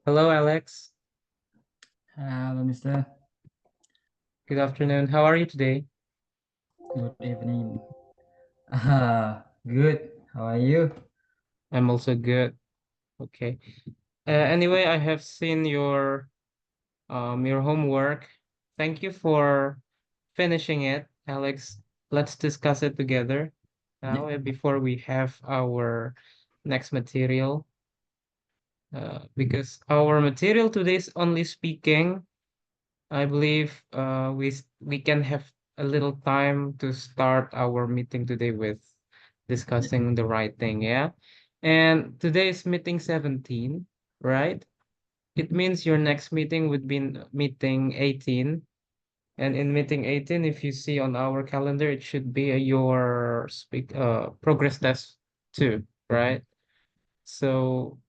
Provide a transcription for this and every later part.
Hello, Alex. Hello, Mister. Good afternoon. How are you today? Good evening. Good. How are you? I'm also good. Okay. Anyway, I have seen your homework. Thank you for finishing it, Alex. Let's discuss it together Yeah. now before we have our next material. Because our material today is only speaking. I believe we can have a little time to start our meeting today with Yeah. discussing the right thing, yeah? And today is meeting 17, right? It means your next meeting would be meeting 18. And in meeting 18, if you see on our calendar, it should be your progress test too, right? So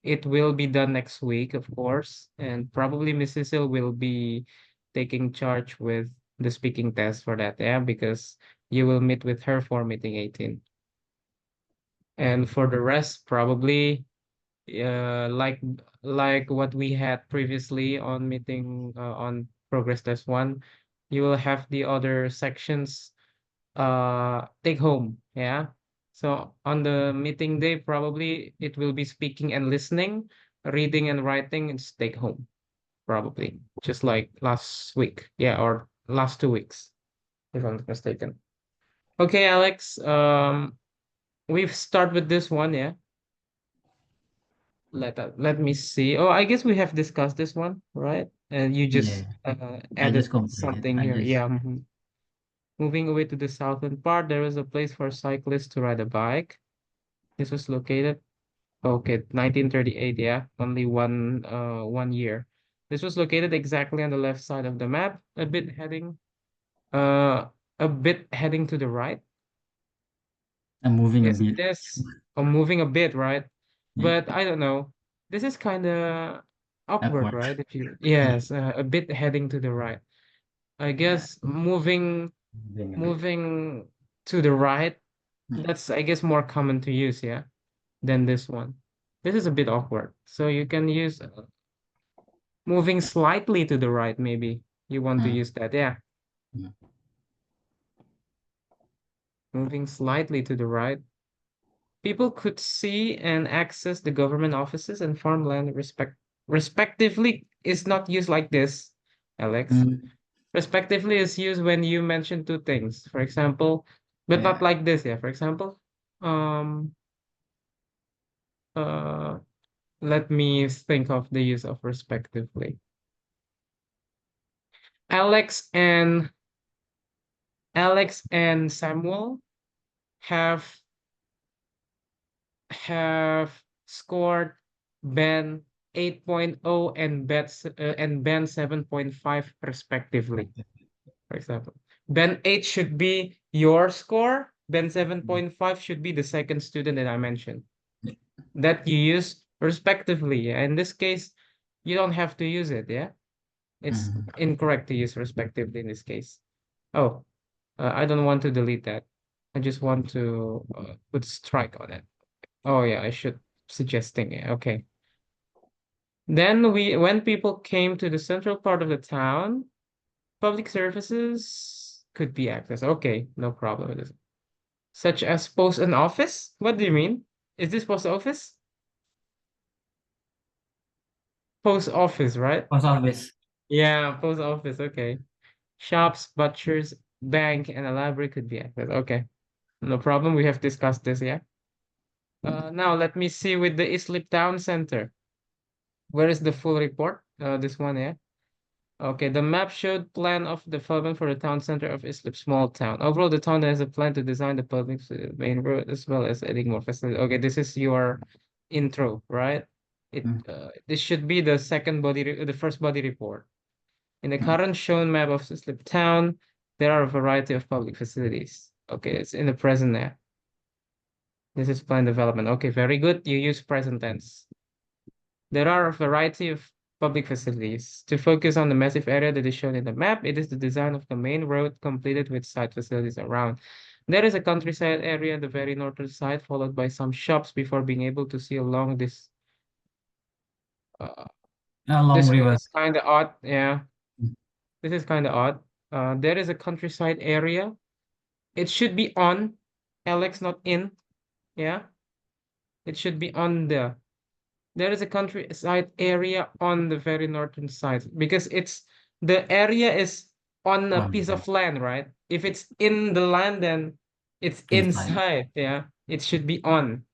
it will be done next week, of course, and probably Miss Cecil will be taking charge with the speaking test for that, yeah, because you will meet with her for meeting 18. And for the rest, probably like what we had previously on meeting on progress test one, you will have the other sections take home, yeah. So on the meeting day, probably it will be speaking and listening, reading and writing, and take home, probably just like last week, yeah, or last 2 weeks, if I'm not mistaken. Okay, Alex, we've start with this one, yeah. Let me see. Oh, I guess we have discussed this one, right? And you Yeah. just I just added completed. something I here, just yeah. Moving away to the southern part, there is a place for cyclists to ride a bike. This was located, okay, 1938, yeah, only one year. This was located exactly on the left side of the map, uh a bit heading to the right. I'm moving a Is bit. this moving a bit, right? Yeah. But I don't know. This is kind of awkward, Awkward. right? If you, Yeah. yes, a bit heading to the right. I guess Moving a bit. moving to the right, Yeah. that's I guess more common to use, yeah, than this one. This is a bit awkward. So you can use moving slightly to the right, maybe you want to Mm, use that. Yeah, mm, moving slightly to the right. People could see and access the government offices and farmland respectively is not used like this, Alex. mm. Respectively is used when you mention two things. For example, but not Yeah. like this, yeah. For example, um uh let me think of the use of respectively. Alex and Alex and Samuel have have scored Ben 8.0 and Ben 7.5 respectively. For example, Ben 8 should be your score. Ben Mm, 7.5 should be the second student that I mentioned yeah. that you use respectively. In this case, you don't have to use it. Yeah, it's Mm, incorrect to use respectively in this case. Oh, I don't want to delete that. I just want to put strike on it. Oh yeah, I should suggesting it. Okay. Then when people came to the central part of the town, public services could be accessed. Okay, no problem with this. Such as post and office? What do you mean? Is this post office? Post office, right? Post office. Yeah, post office. Okay. Shops, butchers, bank, and a library could be accessed. Okay, no problem. We have discussed this, yeah. Now let me see with the Islip Town Center. Where is the full report? This one, yeah. Okay, the map showed plan of development for the town center of Islip small town. Overall, the town has a plan to design the public main road as well as adding more facilities. Okay, this is your intro, right? Mm, This should be the the first body report. In the mm. current shown map of Islip town, there are a variety of public facilities. Okay, it's in the present there. This is plan development. Okay, very good. You use present tense. There are a variety of public facilities. To focus on the massive area that is shown in the map, it is the design of the main road completed with side facilities around. There is a countryside area on the very northern side, followed by some shops before being able to see along this. Uh, Along this one river. is kind of odd. Yeah, Mm. this is kind of odd. There is a countryside area. It should be on, Alex, not in. Yeah, it should be on the. There is a countryside area on the very northern side because the area is on a piece On of land, right? If it's in the land, then it's inside. inside. Yeah, it should be on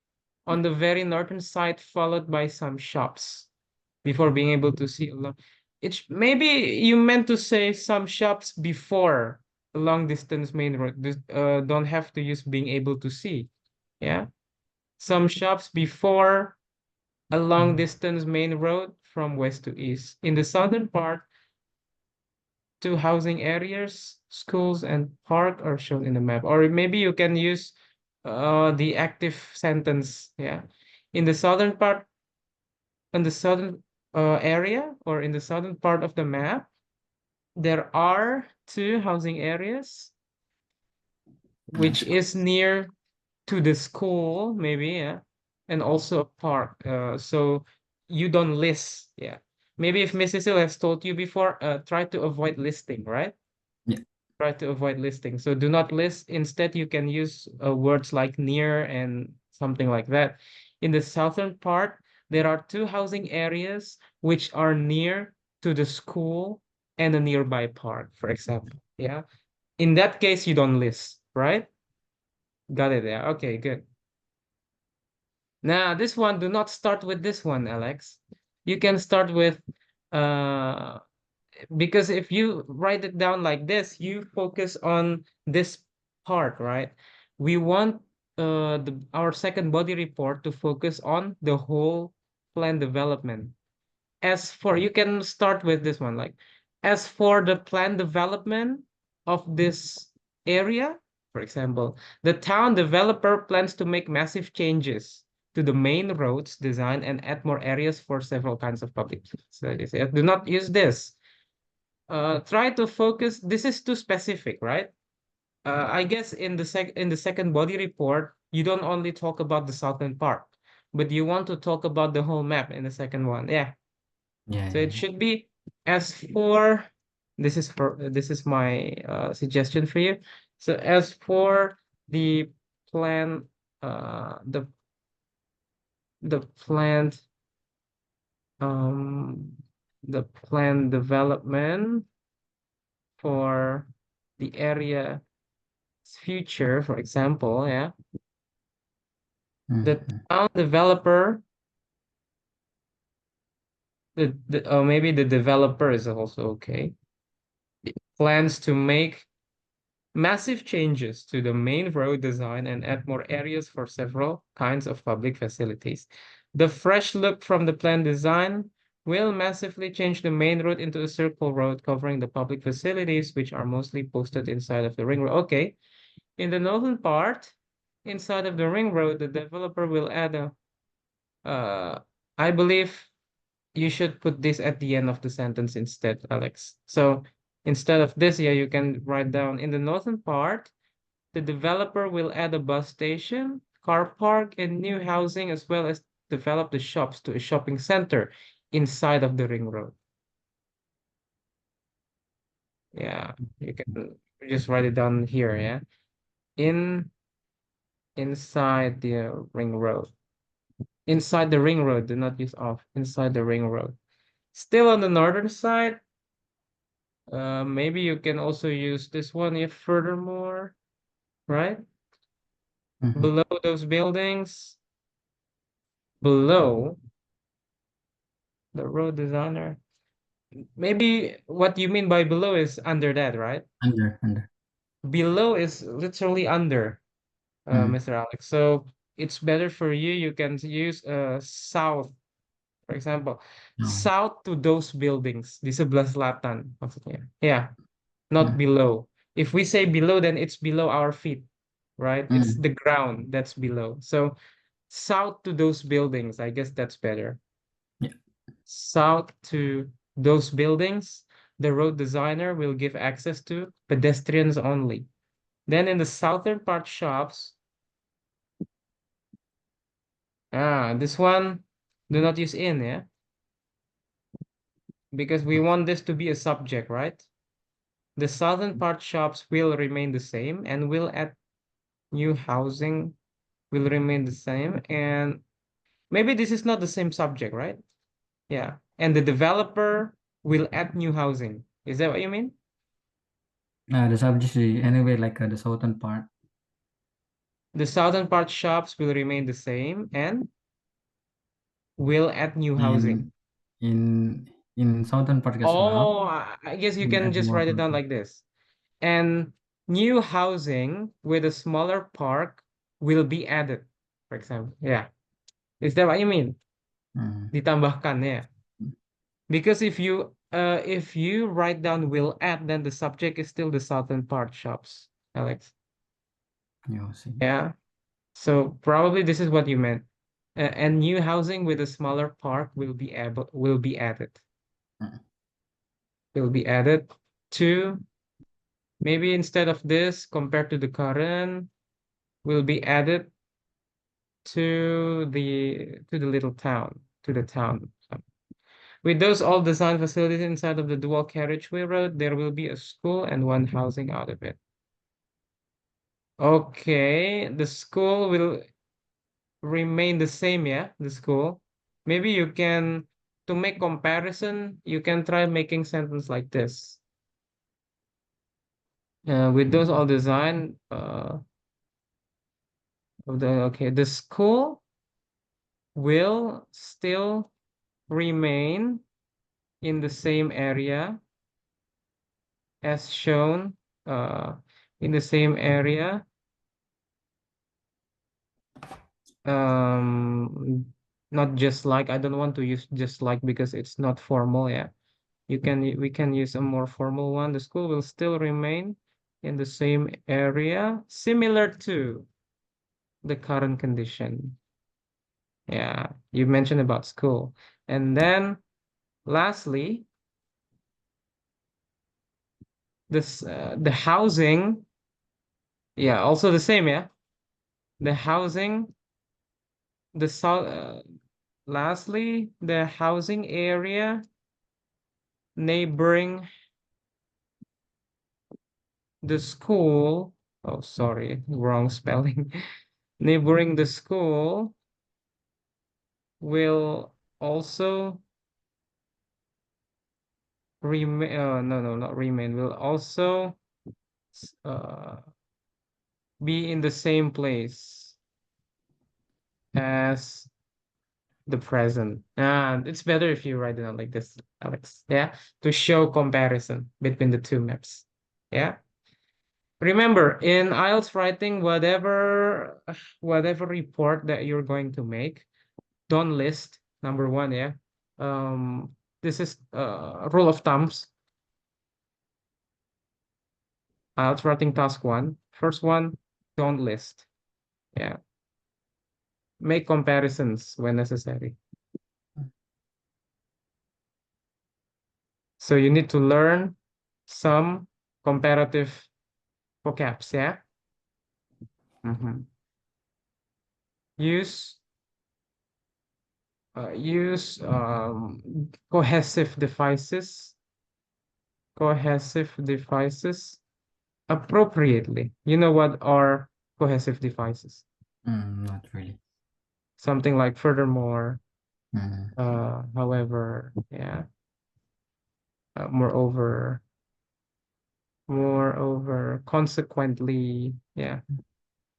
the very northern side, followed by some shops before being able to see along. Maybe you meant to say some shops before a long distance main road. Don't have to use being able to see. Yeah, some shops before a long Mm. distance main road from west to east. In the southern part, two housing areas, schools, and park are shown in the map. Or maybe you can use the active sentence. Yeah, in the southern part, in the southern area, or in the southern part of the map, there are two housing areas, which Let's go. is near to the school, maybe, yeah, and also a park. So you don't list, yeah. Maybe if Mrs. Hill has told you before, try to avoid listing, right? Yeah. Try to avoid listing. So do not list. Instead, you can use words like near and something like that. In the southern part, there are two housing areas which are near to the school and a nearby park, for example. Yeah. In that case, you don't list, right? Got it there. Okay, good. Now, this one, do not start with this one, Alex. You can start with, uh, because if you write it down like this, you focus on this part, right? We want our second body report to focus on the whole plan development. As for, you can start with this one, like, as for the plan development of this area, for example, the town developer plans to make massive changes to the main roads design and add more areas for several kinds of public facilities. Do not use this. Try to focus. This is too specific, right? I guess in the second body report, you don't only talk about the southern part, but you want to talk about the whole map in the second one. Yeah. Yeah, So yeah, it yeah. should be as for this is my suggestion for you. So as for the plan, uh, the the planned um the plan development for the area's future, for example, yeah, the Mhm. town developer, maybe the developer is also okay. Plans to make massive changes to the main road design and add more areas for several kinds of public facilities. The fresh look from the plan design will massively change the main road into a circle road covering the public facilities, which are mostly posted inside of the ring road. Okay, in the northern part, inside of the ring road, the developer will add uh, I believe you should put this at the end of the sentence instead, Alex. So instead of this, yeah, you can write down in the northern part, the developer will add a bus station, car park, and new housing, as well as develop the shops to a shopping center inside of the ring road. Yeah, you can just write it down here, yeah. In inside the ring road. Inside the ring road, do not use off. Inside the ring road. Still on the northern side, maybe you can also use this one if furthermore, right? Mhm. Below those buildings, below the road designer. Maybe what you mean by below is under that, right? Under. Below is literally under, Mm. Mr. Alex. So it's better for you. You can use south, for example, No. south to those buildings. Di sebelah selatan, maksudnya. Yeah, not Mm. below. If we say below, then it's below our feet, right? It's Mm. the ground that's below. So south to those buildings, I guess that's better. Yeah. South to those buildings, the road designer will give access to pedestrians only. Then in the southern part shops, this one, do not use in, yeah? because we want this to be a subject, right? The southern part shops will remain the same, and will add new housing will remain the same. And maybe this is not the same subject, right? Yeah. And the developer will add new housing. Is that what you mean? The subject is anyway like the southern part The southern part shops will remain the same and will add new housing. in in southern part as well. Oh, I guess you Will can add just more write it down housing. like this. And new housing with a smaller park will be added, for example. Yeah. Is that what you mean? Mm, Ditambahkan, yeah. Because if you write down will add, then the subject is still the southern part shops, Alex. you see. Yeah. So probably this is what you meant. And new housing with a smaller park will be added. Mm, Will be added to, maybe instead of this, compared to the current, will be added to the little town, to the town. With those all design facilities inside of the dual carriageway road, there will be a school and one housing out of it. Okay, the school will remain the same, yeah, the school. Maybe you can, to make comparison, you can try making sentence like this. With those all design, okay, the school will still remain in the same area as shown, uh, in the same area. Not just like, I don't want to use just like because it's not formal, yeah. We can use a more formal one. The school will still remain in the same area, similar to the current condition. Yeah, you mentioned about school. And then lastly, the housing, yeah, also the same, yeah. The housing, the south, lastly, the housing area neighboring the school. Oh, sorry, wrong spelling. Neighboring the school will also remain. No, no, not remain. Will also uh, be in the same place as the present. And it's better if you write it out like this, Alex. Yeah, to show comparison between the two maps. Yeah. Remember, in IELTS writing, whatever report that you're going to make, don't list number one, yeah. This is rule of thumbs. IELTS writing task one. First one, don't list. Yeah. Make comparisons when necessary. So you need to learn some comparative vocabs, yeah. Mhm. Use use cohesive devices appropriately. You know what are cohesive devices? Not really. Something like furthermore, Mm, however, yeah, moreover, consequently, yeah,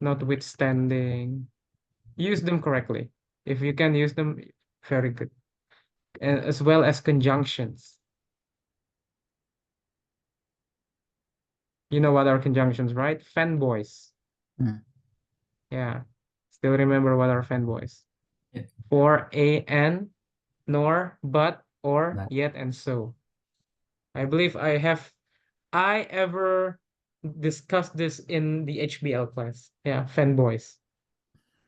notwithstanding. Use them correctly. If you can use them, very good. And as well as conjunctions. You know what are conjunctions, right? Fanboys. mm, Yeah. Still remember what are fanboys? yeah, For and, nor, but, or, but yet, and so. I believe I ever discussed this in the HBL class. Yeah, fanboys.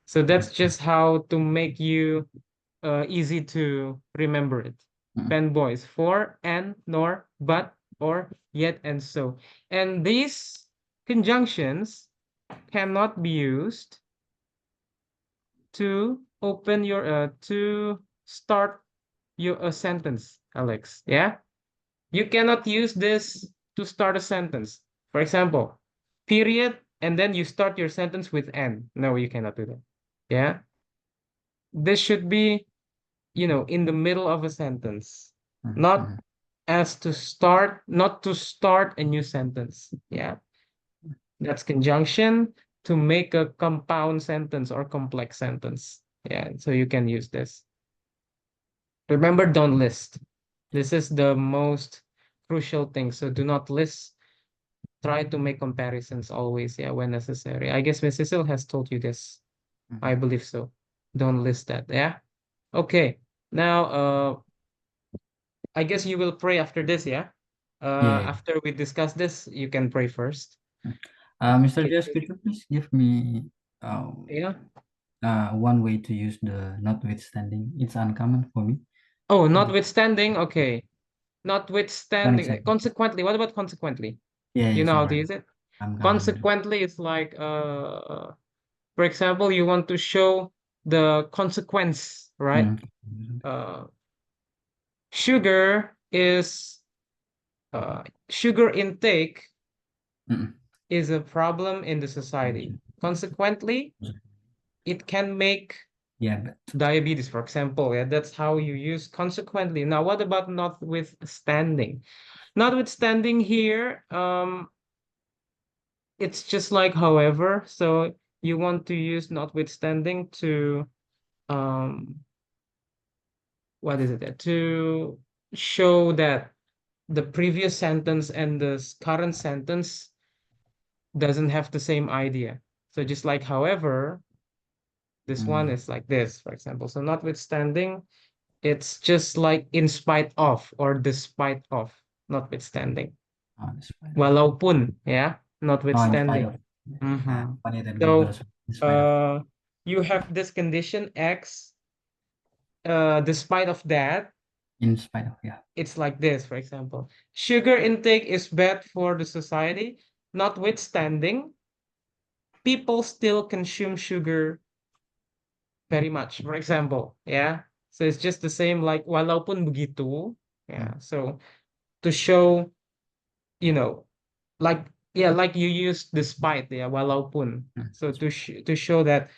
So that's just how to make you easy to remember it. mm, Fanboys, for, and, nor, but, or, yet, and so. And these conjunctions cannot be used to open your to start your a sentence, Alex. Yeah? You cannot use this to start a sentence. For example, period, and then you start your sentence with N. No, you cannot do that. Yeah? This should be, in the middle of a sentence, not Mhm. not to start a new sentence. Yeah? That's conjunction to make a compound sentence or complex sentence. Yeah, so you can use this. Remember, don't list. This is the most crucial thing. So do not list. Try to make comparisons always, yeah, when necessary. I guess Miss Cecil has told you this. I Mhm. believe so. Don't list that, yeah? Okay. Now, I guess you will pray after this, yeah? Yeah. After we discuss this, you can pray first. Mr. Okay. Jess, could you please give me Yeah. one way to use the notwithstanding? It's uncommon for me. Oh, Mhm. notwithstanding. Okay. Not Notwithstanding. exactly. Consequently, what about consequently? Yeah, You yes, know how to alright. use it? I'm coming. Consequently, it's like, for example, you want to show the consequence, right? Mm. Uh, sugar is sugar intake Mm-mm. is a problem in the society. Consequently, it can make Yeah, but diabetes, for example. Yeah, that's how you use consequently. Now, what about notwithstanding? Notwithstanding here, it's just like however. So you want to use notwithstanding to um what is it? To show that the previous sentence and the current sentence doesn't have the same idea. So just like however, this one mm, is like this, for example. So notwithstanding, it's just like in spite of or despite of, notwithstanding. in spite of. Walaupun, yeah, Oh, in spite notwithstanding. of. Mhm. Funny that Google So is in spite of. uh you have this condition X, despite of that, In spite of, yeah. it's like this, for example. Sugar intake is bad for the society, notwithstanding, people still consume sugar very much, for example. Yeah. So it's just the same like walaupun begitu. Mm, Yeah. So to show, you know, like yeah, like you use despite, yeah, walaupun. mm, So to show that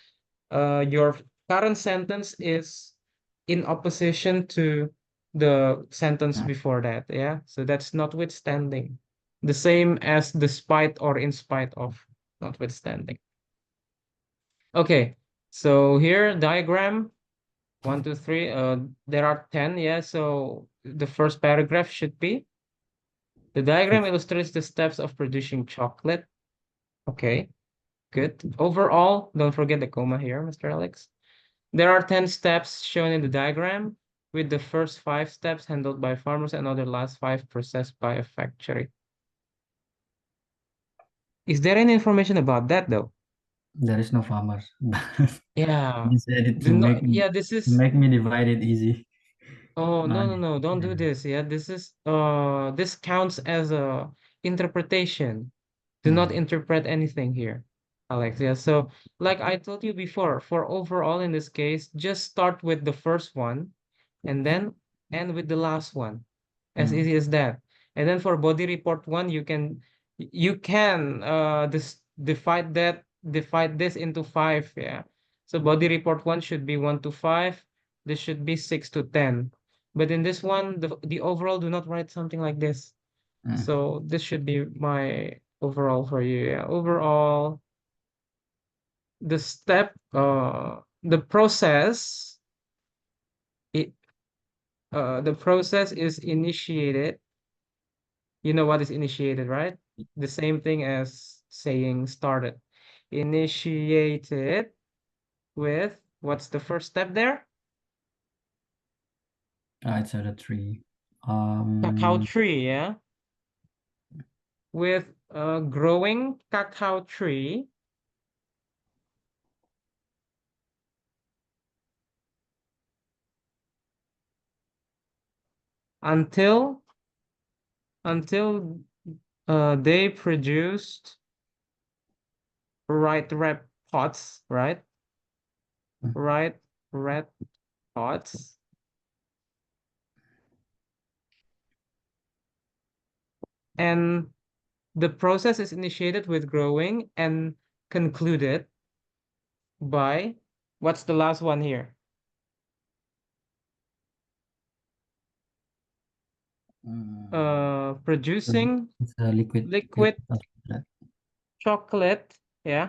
your current sentence is in opposition to the sentence mm. before that. Yeah. So that's notwithstanding. The same as despite or in spite of, notwithstanding. Okay. So here diagram 1, 2, 3. There are 10. Yeah. So the first paragraph should be the diagram Fifth. illustrates the steps of producing chocolate. Okay. Good. Overall, don't forget the comma here, Mr. Alex. There are 10 steps shown in the diagram, with the first 5 steps handled by farmers and other last 5 processed by a factory. Is there any information about that though? There is no farmers. Yeah. You said it Do not, yeah, this to is, make me divide it easy. oh, No, no, no, no, don't do yeah. this. Yeah, this counts as a interpretation. Do not Mm, interpret anything here, Alex. Yeah, so like I told you before, for overall in this case, just start with the first one and then end with the last one. As mm, easy as that. And then for body report one, you can this divide this into 5. Yeah. So body report one should be 1 to 5. This should be 6 to 10. But in this one, the overall do not write something like this. mm. So this should be my overall for you. Yeah. Overall, the process, it the process is initiated. You know what is initiated, right? The same thing as saying started. Initiated with, what's the first step there? It's at a tree. Cacao Um, tree, yeah. With a growing cacao tree until until they produced right red pods, right? mm, Right red pods And the process is initiated with growing and concluded by, what's the last one here? Producing It's a liquid. liquid chocolate, yeah,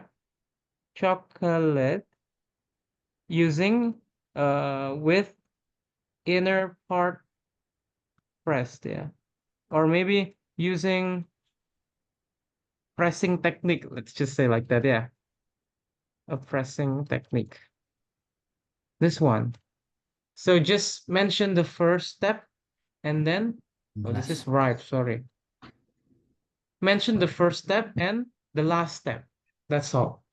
chocolate using with inner part pressed, yeah, or maybe using pressing technique, let's just say like that, yeah, a pressing technique, this one. So just mention the first step and then, oh, this is Glass. right, sorry, mention the first step and the last step, that's all.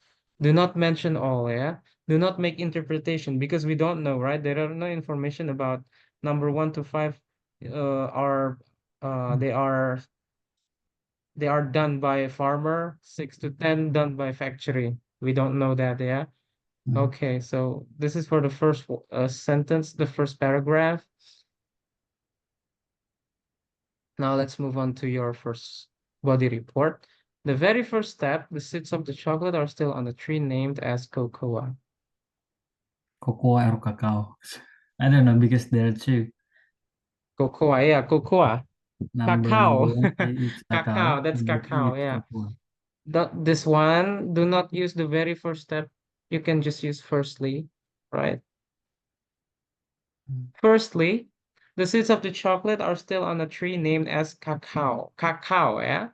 Do not mention all, yeah, do not make interpretation because we don't know, right? There are no information about number 1 to 5 are they are done by a farmer, 6 to 10 done by factory. We don't know that, yeah. Mm. Okay, so this is for the first sentence, the first paragraph. Now let's move on to your first body report. The very first step, the seeds of the chocolate are still on the tree named as cocoa. Cocoa or cacao. I don't know because there are two. Cocoa, yeah, cocoa. Number Cacao. one is Cacao, cacao. that's Number two cacao, is yeah. cocoa. This one, do not use the very first step. You can just use firstly, right? Mm. Firstly, the seeds of the chocolate are still on a tree named as cacao. Cacao, yeah?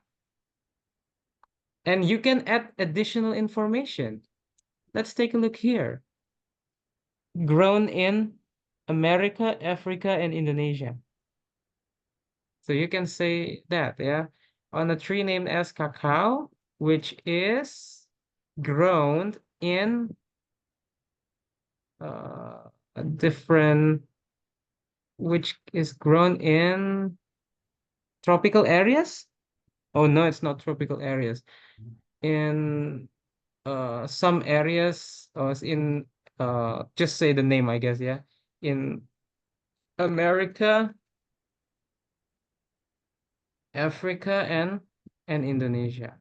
And you can add additional information. Let's take a look here. Grown in America, Africa, and Indonesia. So you can say that, yeah? On a tree named as cacao, which is grown in a different, which is grown in tropical areas. Oh no, it's not tropical areas. In some areas, in just say the name, I guess, yeah. In America, Africa, and Indonesia.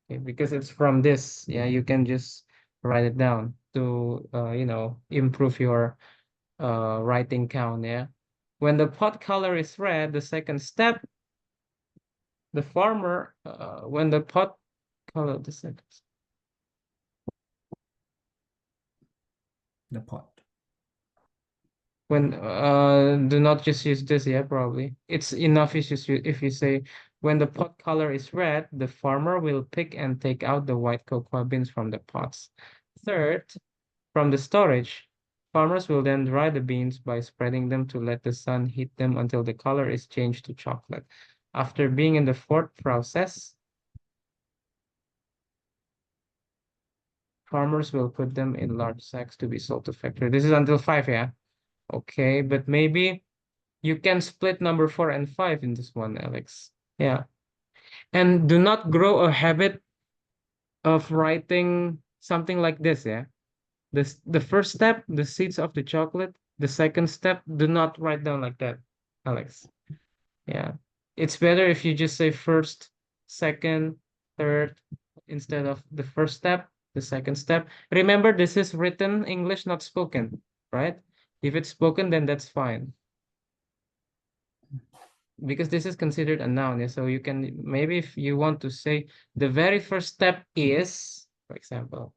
Okay, because it's from this, yeah, you can just write it down to improve your writing count, yeah. When the pot color is red, the second step, the farmer, when the pot color, the second, The pot. when do not just use this, yeah, probably it's enough if you say when the pot color is red, the farmer will pick and take out the white cocoa beans from the pots. Third, from the storage, farmers will then dry the beans by spreading them to let the sun heat them until the color is changed to chocolate. After being in the fourth process, farmers will put them in large sacks to be sold to factory. This is until 5, yeah? Okay, but maybe you can split number 4 and 5 in this one, Alex. Yeah. And do not grow a habit of writing something like this, yeah? The first step, the seeds of the chocolate. The second step, do not write down like that, Alex. Yeah. It's better if you just say first, second, third, instead of the first step, the second step. Remember, this is written English, not spoken, right? If it's spoken, then that's fine. Because this is considered a noun, yeah? So you can, maybe if you want to say the very first step is, for example,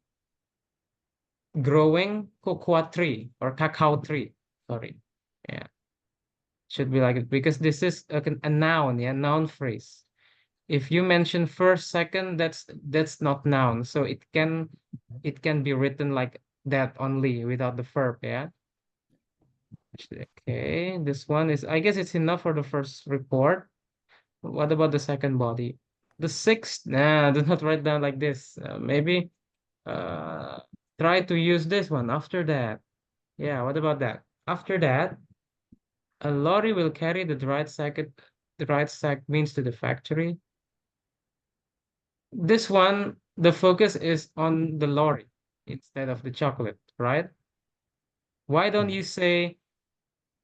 growing cocoa tree or cacao tree. Sorry. Yeah. Should be like it because this is a noun, yeah, noun phrase. If you mention first, second, that's not noun. So it can be written like that only without the verb, yeah. Okay, this one is, I guess it's enough for the first report. What about the second body? The sixth, nah, do not write down like this. Maybe uh try to use this one after that. Yeah, what about that? After that, a lorry will carry the dried sack beans to the factory. This one, the focus is on the lorry instead of the chocolate, right? Why don't you say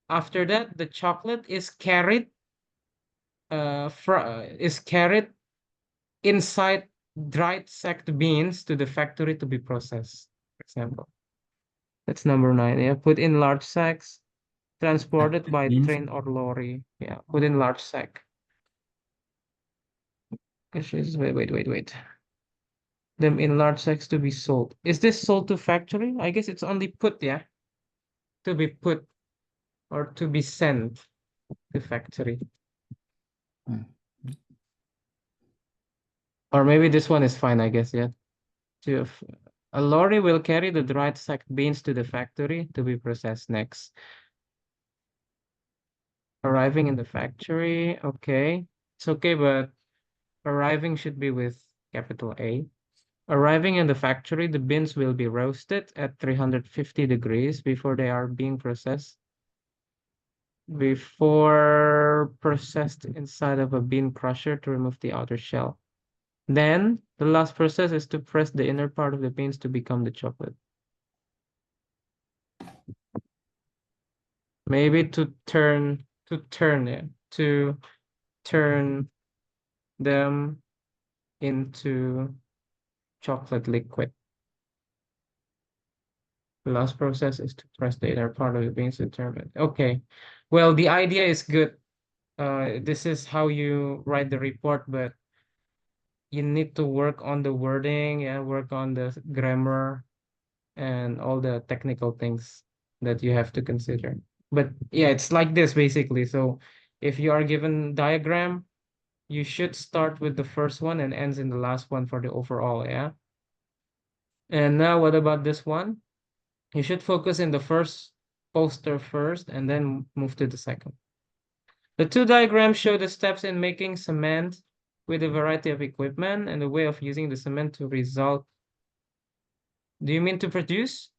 After that, the chocolate is carried inside dried sacked beans to the factory to be processed. For example, that's number 9. Yeah, put in large sacks, transported Sacked by beans. train or lorry. Yeah, put in large sack. Wait. Them in large sacks to be sold. Is this sold to factory? I guess it's only put, yeah, to be put or to be sent to factory. Hmm. Or maybe this one is fine, I guess, yeah. A lorry will carry the dried sacked beans to the factory to be processed next. Arriving in the factory, okay. It's okay, but arriving should be with capital A. Arriving in the factory, the beans will be roasted at 350 degrees before they are being processed. Before processed inside of a bean crusher to remove the outer shell. Then, the last process is to press the inner part of the beans to become the chocolate. Maybe to turn them into chocolate liquid. The last process is to press the inner part of the beans to turn it. Okay. Well, the idea is good. This is how you write the report, but you need to work on the wording and work on the grammar and all the technical things that you have to consider. But yeah, it's like this basically. So if you are given diagram, you should start with the first one and ends in the last one for the overall, yeah? And now what about this one? You should focus in the first poster first and then move to the second. The two diagrams show the steps in making cement with a variety of equipment and the way of using the cement to result. Do you mean to produce?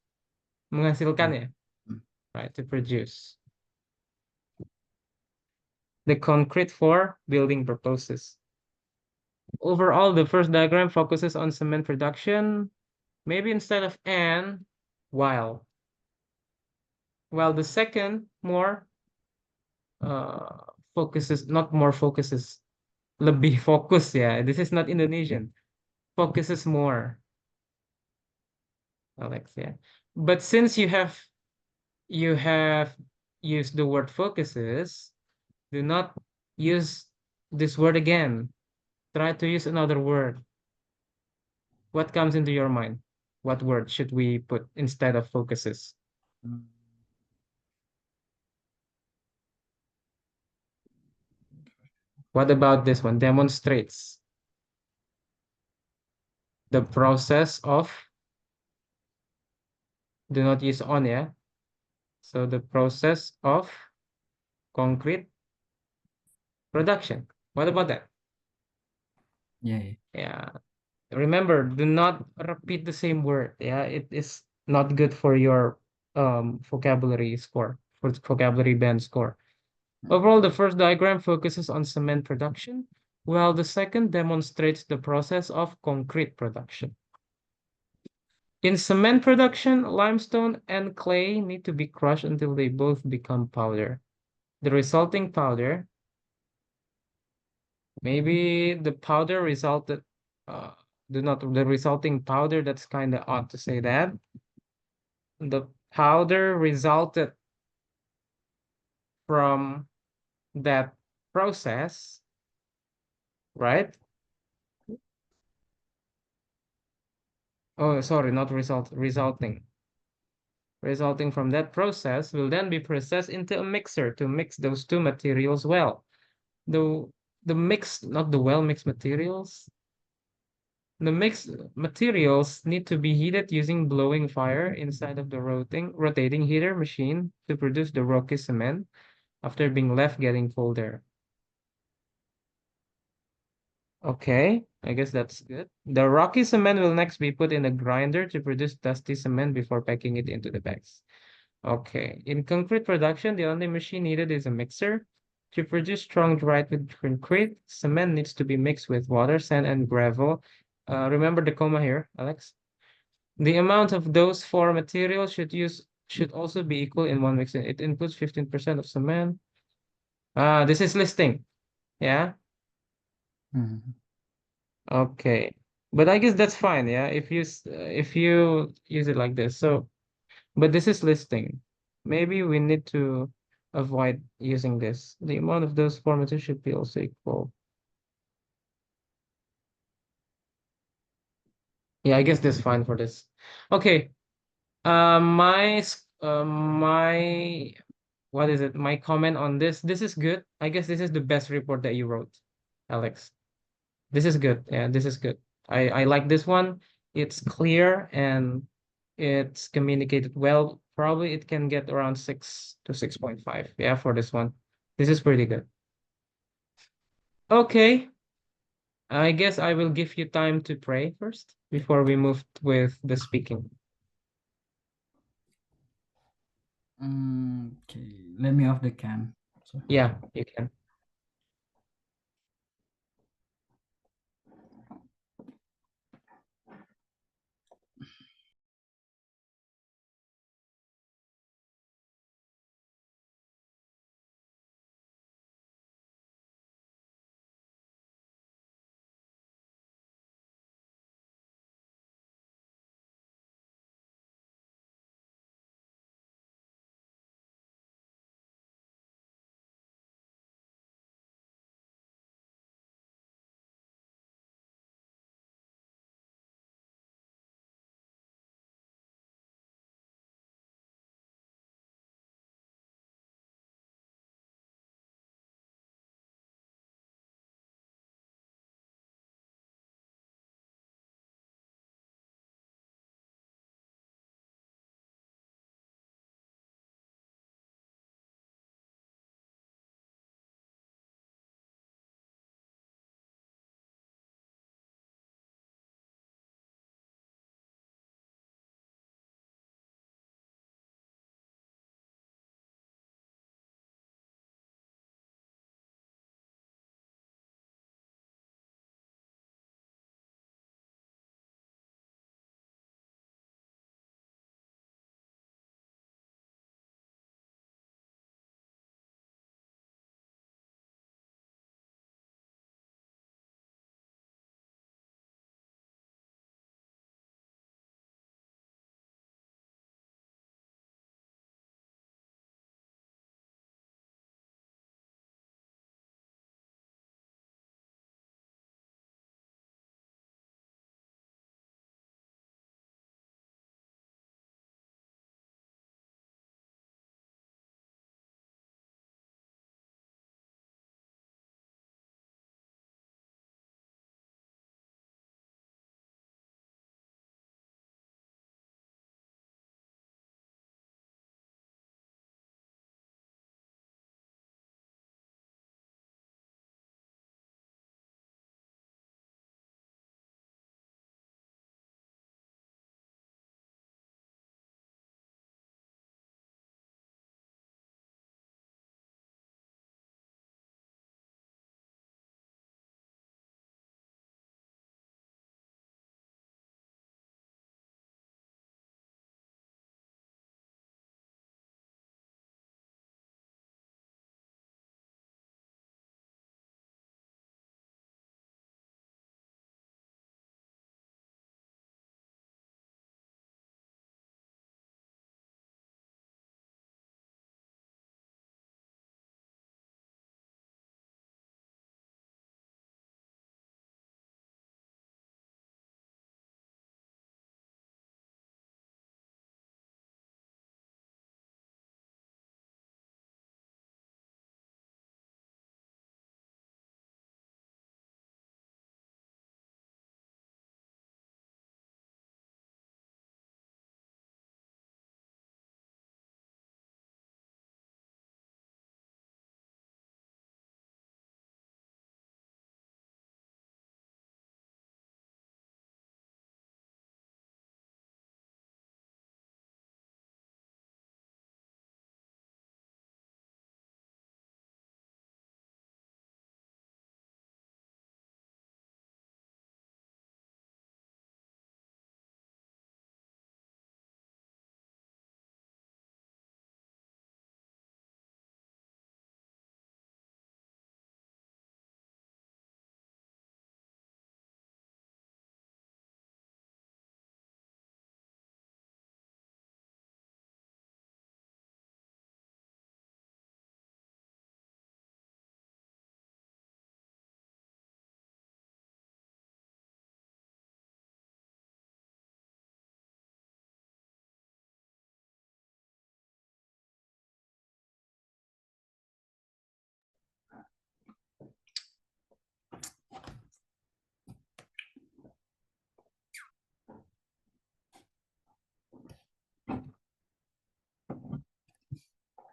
Menghasilkan ya? Hmm. Right, to produce. The concrete for building purposes. Overall, the first diagram focuses on cement production. Maybe instead of and, while. While the second more focuses, not more focuses, lebih fokus ya. This is not Indonesian. Focuses more, Alex, yeah. But since you have used the word focuses, do not use this word again. Try to use another word. What comes into your mind? What word should we put instead of focuses? What about this one? Demonstrates the process of, do not use on, yeah? So the process of concrete production. What about that? Yeah. Yeah. Remember, do not repeat the same word. Yeah, it is not good for your vocabulary score, for vocabulary band score. Overall, the first diagram focuses on cement production, while the second demonstrates the process of concrete production. In cement production, limestone and clay need to be crushed until they both become powder. The resulting powder, maybe the powder resulted, uh, the resulting powder, that's kind of odd to say that. The powder resulted from that process, right? Oh, sorry, not resulting. Resulting from that process will then be processed into a mixer to mix those two materials well. The mix, not the well mixed materials. The mixed materials need to be heated using blowing fire inside of the rotating heater machine to produce the rocky cement after being left getting colder. Okay, I guess that's good. The rocky cement will next be put in a grinder to produce dusty cement before packing it into the bags. Okay, in concrete production, the only machine needed is a mixer. To produce strong dried with concrete, cement needs to be mixed with water, sand, and gravel. Remember the comma here, Alex? The amount of those four materials should use should also be equal in one mix. It includes 15% of cement. This is listing. Yeah. Mhm. Okay. But I guess that's fine. Yeah. If you use it like this. So, but this is listing. Maybe we need to avoid using this. The amount of those formatters should be also equal. Yeah, I guess that's fine for this. Okay. My what is it? My comment on this. This is good. I guess this is the best report that you wrote, Alex. This is good. Yeah, this is good. I like this one. It's clear and it's communicated well. Probably it can get around 6 to 6.5. Yeah, for this one. This is pretty good. Okay. I guess I will give you time to pray first before we move with the speaking. Okay, let me off the cam. So. Yeah, you can.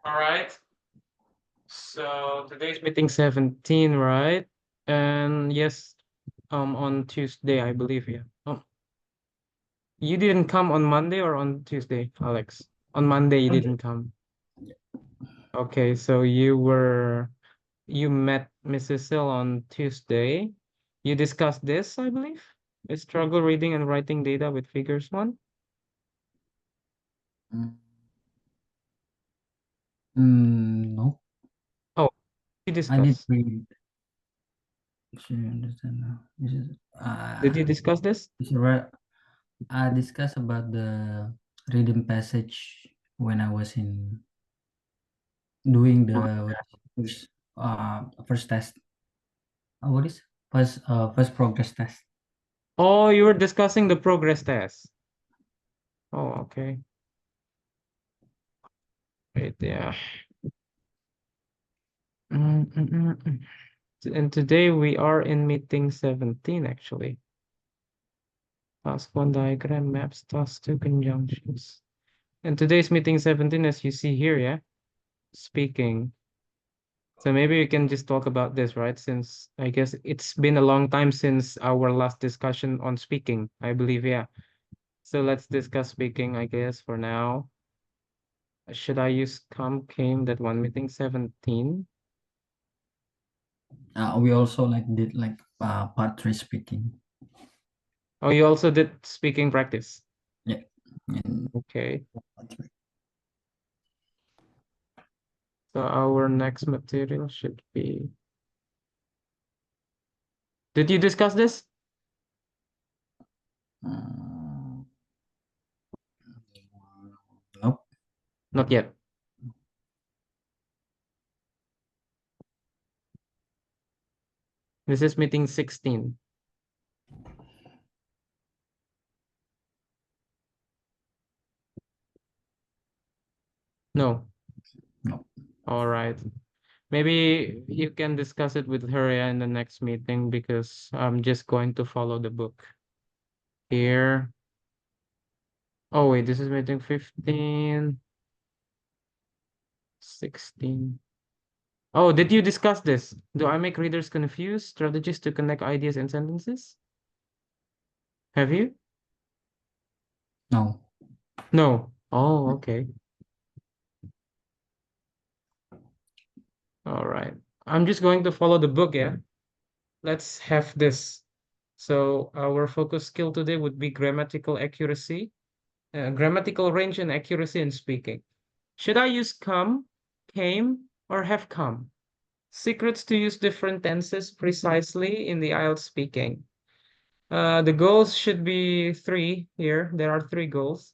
All right. So today's meeting 17, right? And yes, on Tuesday, I believe, yeah. Oh, you didn't come on Monday or on Tuesday, Alex? On Monday, you Okay. didn't come. Okay, so you met Mrs. Hill on Tuesday. You discussed this, I believe. The struggle reading and writing data with figures one. Mm, no, Oh, you I did discuss. read. Should you understand now? Did you discuss this? This is right. I discussed about the reading passage when I was in doing the first first test. What is first progress test? Oh, you were discussing the progress test. Oh, okay. Wait, yeah. And today we are in meeting 17, actually. Task 1 diagram maps task 2 conjunctions. And today's meeting 17, as you see here, yeah? Speaking. So maybe we can just talk about this, right? Since I guess it's been a long time since our last discussion on speaking, I believe, yeah. So let's discuss speaking, I guess, for now. Should I use come, came, that one meeting 17? We also like did like part three speaking. Oh, you also did speaking practice. Yeah. In Okay. part three. So our next material should be. Did you discuss this? Uh, nope. Not yet. This is meeting 16. No. Nope. All right. Maybe you can discuss it with her, yeah, in the next meeting because I'm just going to follow the book here. Oh, wait, this is meeting 15, 16. Oh, did you discuss this? Do I make readers confused? Strategies to connect ideas and sentences? Have you? No. No. Oh, okay. All right. I'm just going to follow the book, yeah? Let's have this. So our focus skill today would be grammatical accuracy, grammatical range and accuracy in speaking. Should I use come, came, or have come? Secrets to use different tenses precisely in the IELTS speaking. The goals should be three here. There are three goals.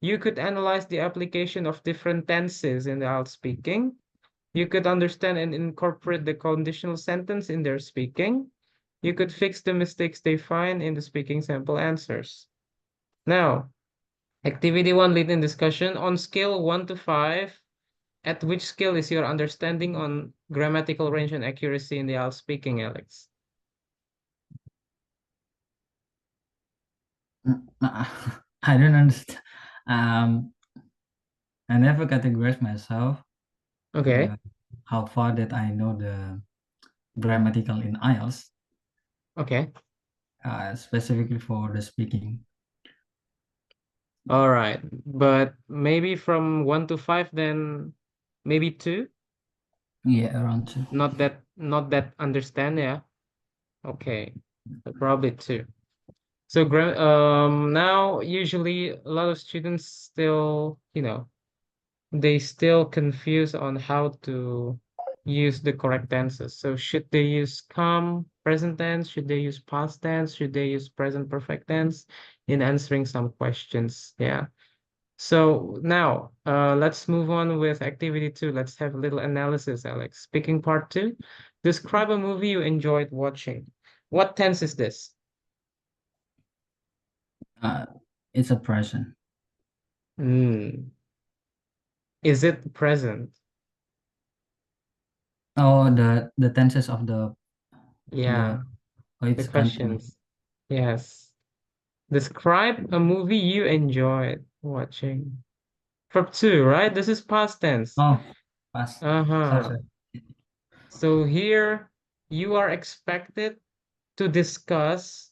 You could analyze the application of different tenses in the IELTS speaking. You could understand and incorporate the conditional sentence in their speaking. You could fix the mistakes they find in the speaking sample answers. Now, activity one, lead in discussion. On scale 1 to 5, at which scale is your understanding on grammatical range and accuracy in the IELTS speaking, Alex? I don't understand. Um, I never categorized myself Okay. how far that I know the grammatical in IELTS, Okay. specifically for the speaking. All right. But maybe from 1 to 5, then maybe 2? Yeah, around two. Not that understand, yeah. Okay. So probably 2. So now usually a lot of students still, they still confuse on how to use the correct tenses. So should they use come, present tense? Should they use past tense? Should they use present perfect tense in answering some questions? Yeah. So now, let's move on with activity two. Let's have a little analysis, Alex. Speaking part two. Describe a movie you enjoyed watching. What tense is this? Uh, it's a present. Hmm. Is it present? Oh, the tenses of the Yeah, oh, the it's continuous. questions. Yes. Describe a movie you enjoyed watching. Verb two, right? This is past tense. Oh, past. Sorry, Uh-huh. sorry. So here you are expected to discuss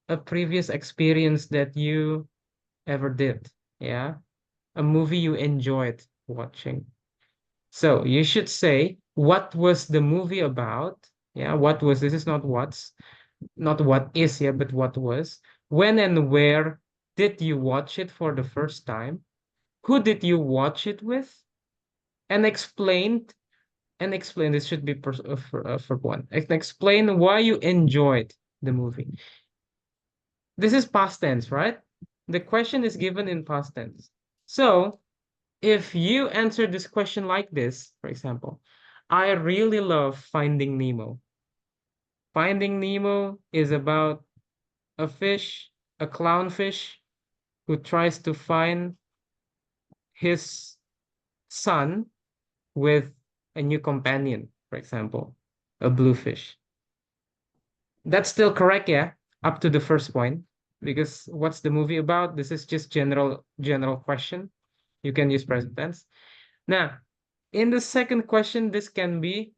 a previous experience that you ever did. Yeah. A movie you enjoyed watching. So you should say, what was the movie about? Yeah. What was, this is not what's, not what is here, but what was. When and where did you watch it for the first time? Who did you watch it with? And explain, this should be for one. Explain why you enjoyed the movie. This is past tense, right? The question is given in past tense. So if you answer this question like this, for example, I really love Finding Nemo. Finding Nemo is about a fish, a clownfish, who tries to find his son with a new companion, for example, a bluefish. That's still correct, yeah, up to the first point. Because what's the movie about? This is just general question. You can use present tense. Now, in the second question, this can be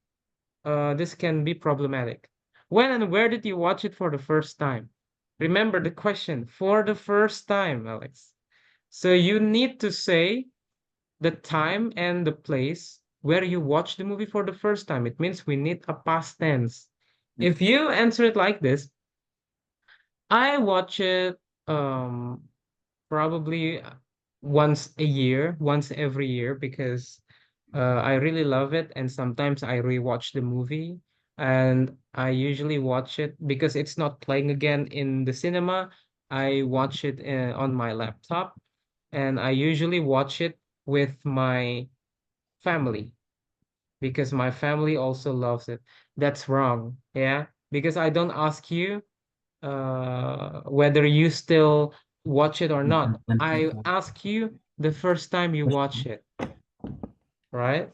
problematic. When and where did you watch it for the first time? Remember the question, for the first time, Alex. So you need to say the time and the place where you watched the movie for the first time. It means we need a past tense. If you answer it like this, I watch it um probably once a year, once every year, because I really love it, and sometimes I rewatch the movie, and I usually watch it because it's not playing again in the cinema. I watch it on my laptop, and I usually watch it with my family because my family also loves it. That's wrong, yeah, because I don't ask you whether you still watch it or not. I ask you the first time you watch it, right?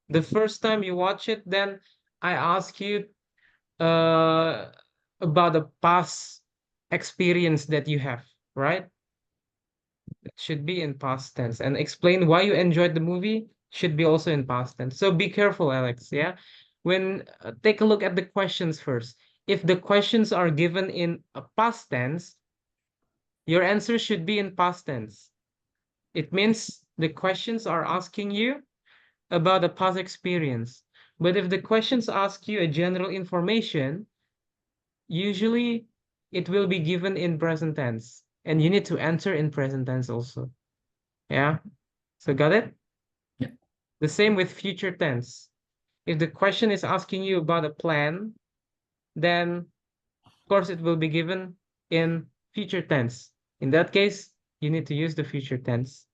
The first time you watch it, then I ask you uh about the past experience that you have, right? It should be in past tense. And explain why you enjoyed the movie should be also in past tense. So be careful, Alex, yeah? When take a look at the questions first. If the questions are given in a past tense, your answer should be in past tense. It means the questions are asking you about a past experience. But if the questions ask you a general information, usually it will be given in present tense. And you need to answer in present tense also. Yeah? So got it? Yeah. The same with future tense. If the question is asking you about a plan, then of course it will be given in future tense. In that case, you need to use the future tense.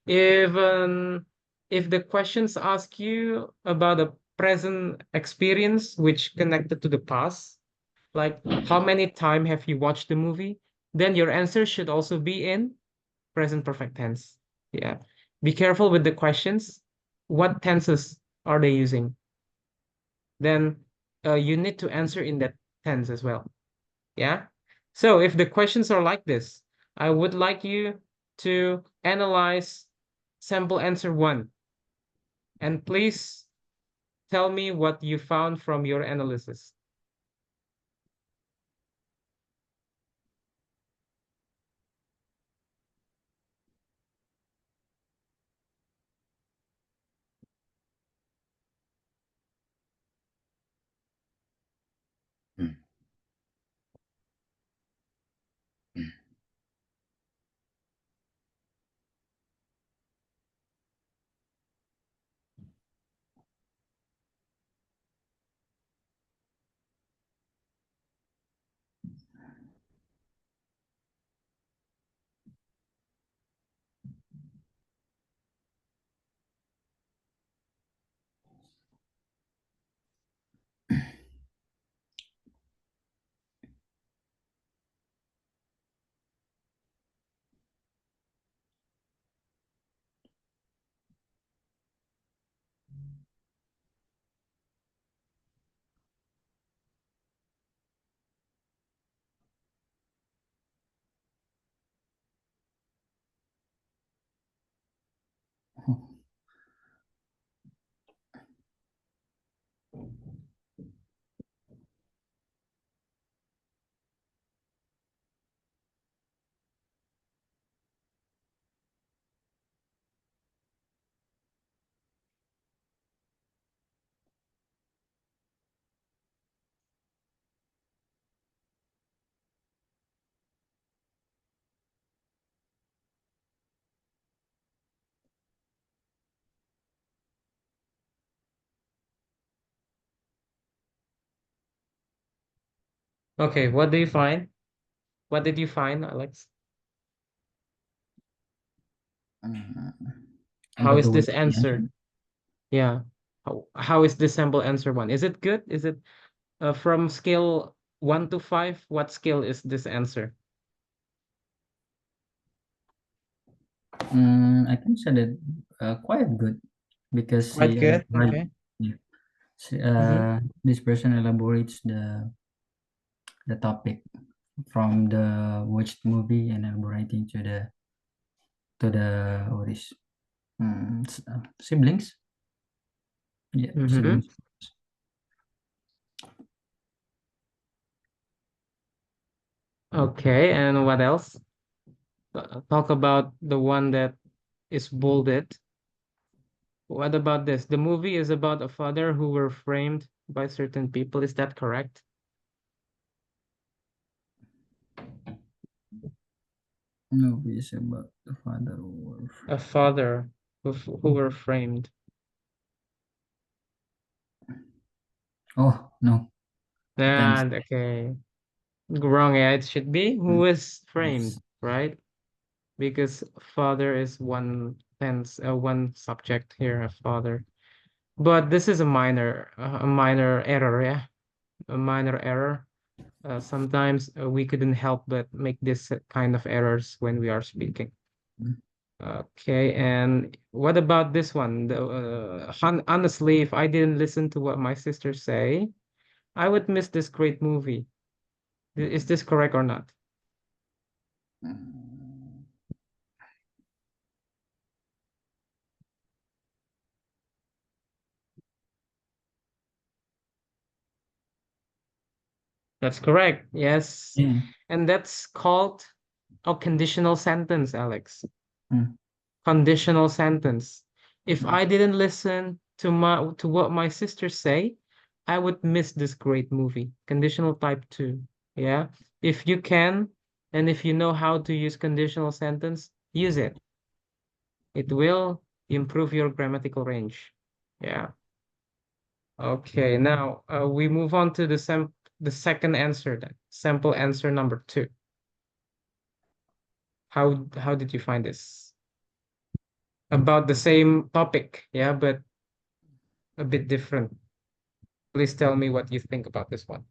If if the questions ask you about a present experience which connected to the past, like how many time have you watched the movie, then your answer should also be in present perfect tense. Yeah. Be careful with the questions. What tenses are they using? Then you need to answer in that tense as well. Yeah. So if the questions are like this, I would like you to analyze sample answer one. And please tell me what you found from your analysis. Mm. Mm. Okay, what do you find? What did you find, Alex? Mm, How about is the this way he answered. answered? Yeah. How is this sample answer one? Is it good? Is it from scale 1 to 5? What scale is this answer? I can say that quite good because Quite he good. elaborate. Okay. Yeah. Mm-hmm. This person elaborates the topic from the watched movie and elaborating to the what is siblings. Yeah, Mm-hmm. siblings. Okay, and what else? Talk about the one that is bolded. What about this? The movie is about a father who were framed by certain people. Is that correct? Movie is about the father wolf. A father who were framed. Oh no, I can't. And okay, wrong. Yeah, it should be who is framed, Yes. right? Because father is one subject here, a father. But this is a minor error, yeah, a minor error. Sometimes we couldn't help but make this kind of errors when we are speaking. Okay, and what about this one? Honestly, if I didn't listen to what my sisters say, I would miss this great movie. Is this correct or not? Mm. That's correct. Yes. Yeah. And that's called a conditional sentence, Alex. Mm. Conditional sentence. If Mm. I didn't listen to what my sisters say, I would miss this great movie. Conditional type 2. Yeah. If you can and if you know how to use conditional sentence, use it. It will improve your grammatical range. Yeah. Okay, now we move on to the second answer then. Sample answer number 2. How did you find this? About the same topic, yeah, but a bit different. Please tell me what you think about this one.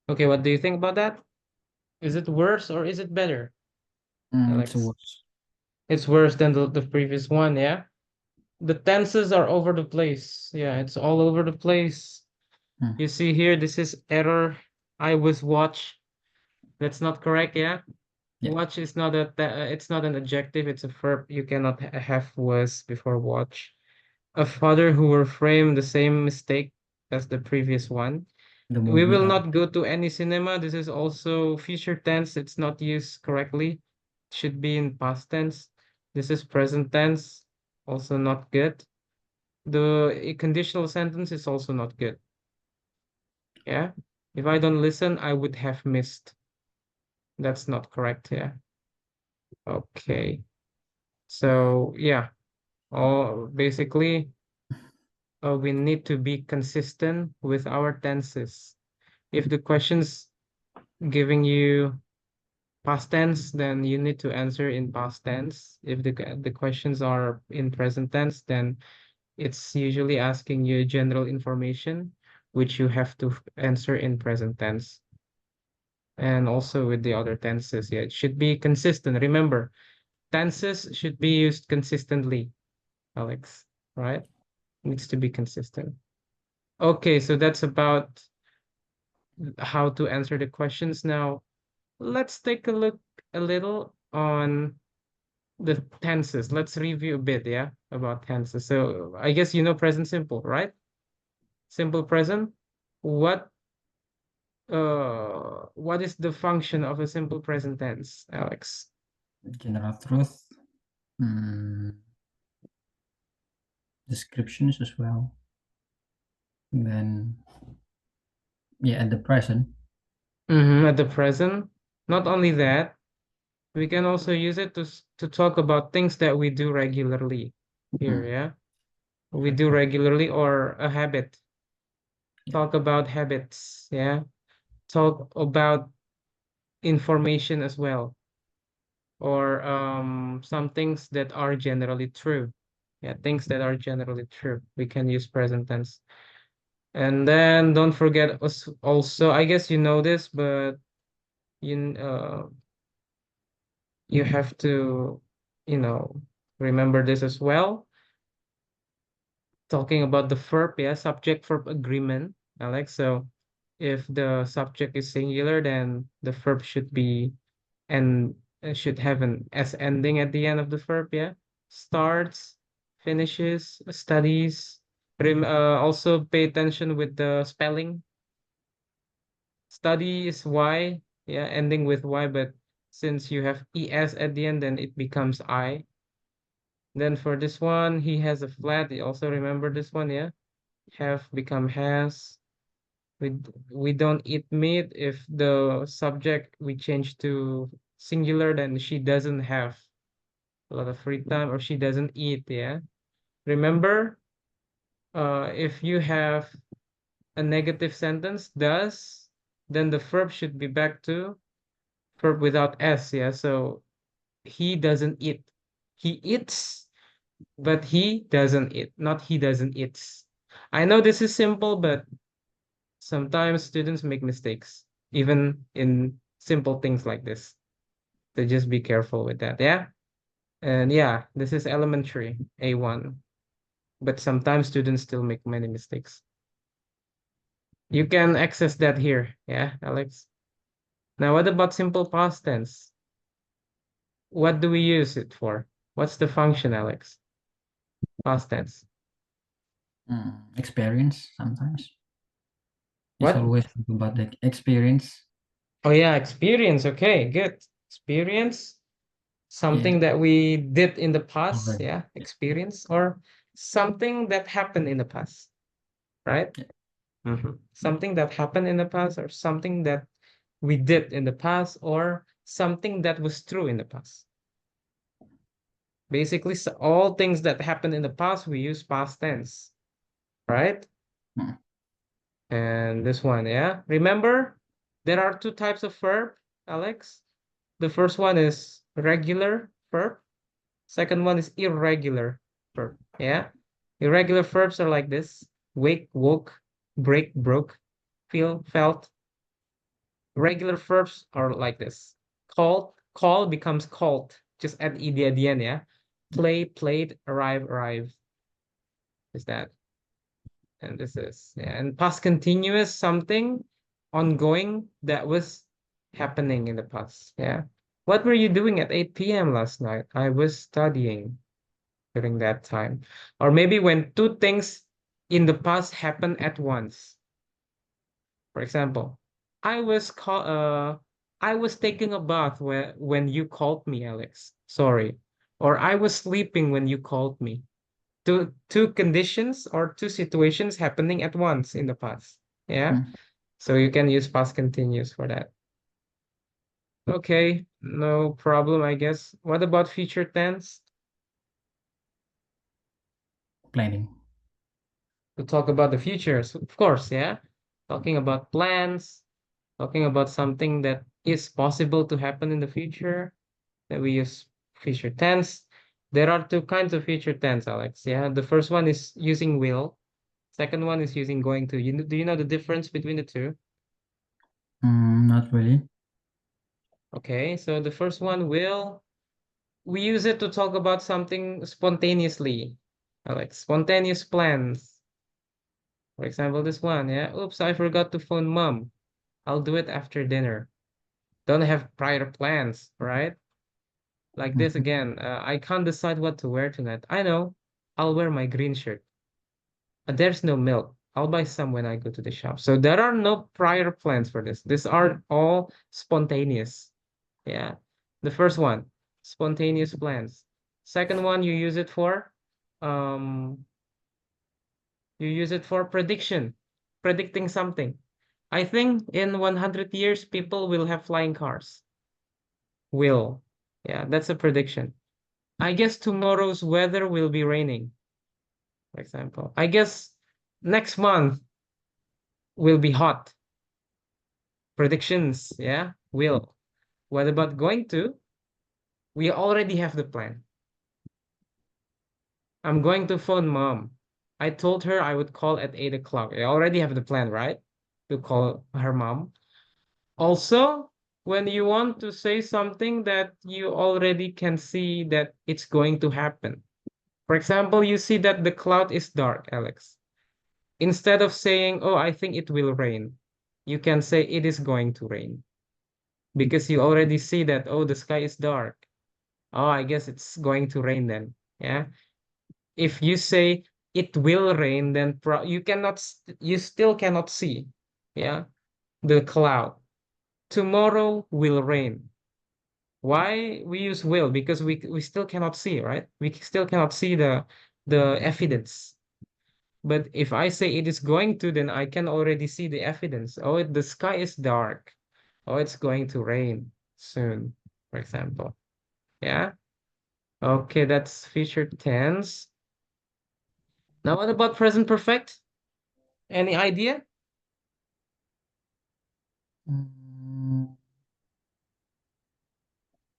Okay, what do you think about that? Is it worse or is it better, It's Alex? worse. It's worse than the previous one, yeah? The tenses are over the place. Yeah, it's all over the place. Hmm. You see here, this is error. I was watch. That's not correct, yeah? Yeah. Watch is not it's not an adjective, it's a verb. You cannot have was before watch. A father who will frame the same mistake as the previous one. The We movie. will not go to any cinema. This is also future tense. It's not used correctly. It should be in past tense. This is present tense. Also not good. The conditional sentence is also not good. Yeah. If I don't listen, I would have missed. That's not correct. Yeah. Okay. So yeah. Basically, we need to be consistent with our tenses. If the question's giving you past tense, then you need to answer in past tense. If the questions are in present tense, then it's usually asking you general information, which you have to answer in present tense. And also with the other tenses, yeah, it should be consistent. Remember, tenses should be used consistently, Alex, right? Needs to be consistent. Okay, so that's about how to answer the questions. Now, let's take a look a little on the tenses. Let's review a bit, yeah, about tenses. So I guess you know present simple, right? Simple present. What what is the function of a simple present tense, Alex? General truth. Descriptions as well. Then, yeah, at the present. At the present. Not only that, we can also use it to talk about things that we do regularly here, Hmm. yeah? We do regularly or a habit. Yeah. Talk about habits, yeah? Talk about information as well, or some things that are generally true. Yeah, things that are generally true. We can use present tense. And then don't forget also, I guess you know this, but you you have to, you know, remember this as well. Talking about the verb, yeah, subject verb agreement, Alex. So if the subject is singular, then the verb should be and should have an S ending at the end of the verb, yeah. Starts, finishes, studies. Also pay attention with the spelling. Study is Y, yeah, ending with Y, but since you have ES at the end, then it becomes I. Then for this one, he has a flat. You also remember this one, yeah? Have become has. We don't eat meat. If the subject we change to singular, then she doesn't have a lot of free time or she doesn't eat, yeah? Remember, if you have a negative sentence, does, then the verb should be back to verb without S, yeah? So he doesn't eat. He eats, but he doesn't eat, not he doesn't eat. I know this is simple, but sometimes students make mistakes, even in simple things like this. So just be careful with that, yeah? And yeah, this is elementary, A1. But sometimes students still make many mistakes. You can access that here, yeah, Alex? Now, what about simple past tense? What do we use it for? What's the function, Alex? Past tense. Experience sometimes. It's What? always about the experience. Oh yeah, experience. Okay, good. Experience, Yeah. something that we did in the past, Already. yeah, experience, or something that happened in the past, right? Yeah. Something that happened in the past, or something that we did in the past, or something that was true in the past. Basically, all things that happened in the past, we use past tense, right? Hmm. And this one, yeah. Remember, there are two types of verb, Alex. The first one is regular verb. Second one is irregular verb. Yeah. Irregular verbs are like this: wake, woke, break, broke, feel, felt. Regular verbs are like this: called, call becomes called. Just add ed at the end, yeah. Play, played, arrive, arrived. Is that? And this is, yeah. And past continuous, something ongoing that was happening in the past. Yeah. What were you doing at 8 p.m. last night? I was studying during that time. Or maybe when two things in the past happen at once. For example, I was call I was taking a bath when you called me, Alex. Sorry. Or I was sleeping when you called me. Two conditions or two situations happening at once in the past. Yeah. Mm. So you can use past continuous for that. Okay, no problem, I guess. What about future tense? Planning. To talk about the futures, of course, yeah. Talking about plans, talking about something that is possible to happen in the future, that we use future tense. There are two kinds of future tense, Alex. Yeah. The first one is using will. Second one is using going to. Do you know the difference between the two? Not really. Okay, so the first one will, we use it to talk about something spontaneously, like spontaneous plans. For example, this one, yeah. Oops, I forgot to phone mom. I'll do it after dinner. Don't have prior plans, right? Like this Mhm. again. I can't decide what to wear tonight. I know. I'll wear my green shirt. There's no milk. I'll buy some when I go to the shop. So there are no prior plans for this. These are all spontaneous. Yeah. The first one, spontaneous plans. Second one, um, you use it for prediction, predicting something. I think in 100 years, people will have flying cars. Will. Yeah, that's a prediction. I guess tomorrow's weather will be raining, for example. I guess next month will be hot. Predictions, yeah, will. What about going to? We already have the plan. I'm going to phone mom. I told her I would call at 8 o'clock. I already have the plan, right? To call her mom. Also, when you want to say something that you already can see that it's going to happen. For example, you see that the cloud is dark, Alex. Instead of saying, oh, I think it will rain, you can say it is going to rain because you already see that, oh, the sky is dark. Oh, I guess it's going to rain then. Yeah. If you say it will rain, then you still cannot see, yeah, the cloud. Tomorrow will rain. Why we use will? Because we still cannot see, right? We still cannot see the evidence. But if I say it is going to, then I can already see the evidence. Oh, the sky is dark. Oh, it's going to rain soon, for example. Yeah. Okay, that's future tense. Now, what about present perfect? Any idea? Mm,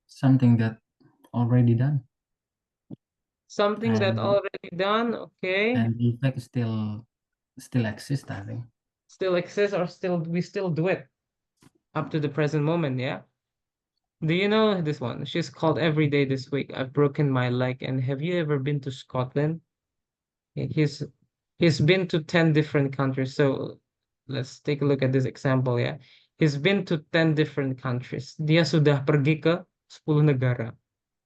Something that already done, Something that and already done, okay. the effect still exists, I think. Still exists or we still do it up to the present moment, yeah. Do you know this one? She's called every day this week. I've broken my leg. And have you ever been to Scotland? He's he's been to 10 different countries. So let's take a look at this example, yeah. He's been to 10 different countries. Dia sudah pergi ke 10 negara.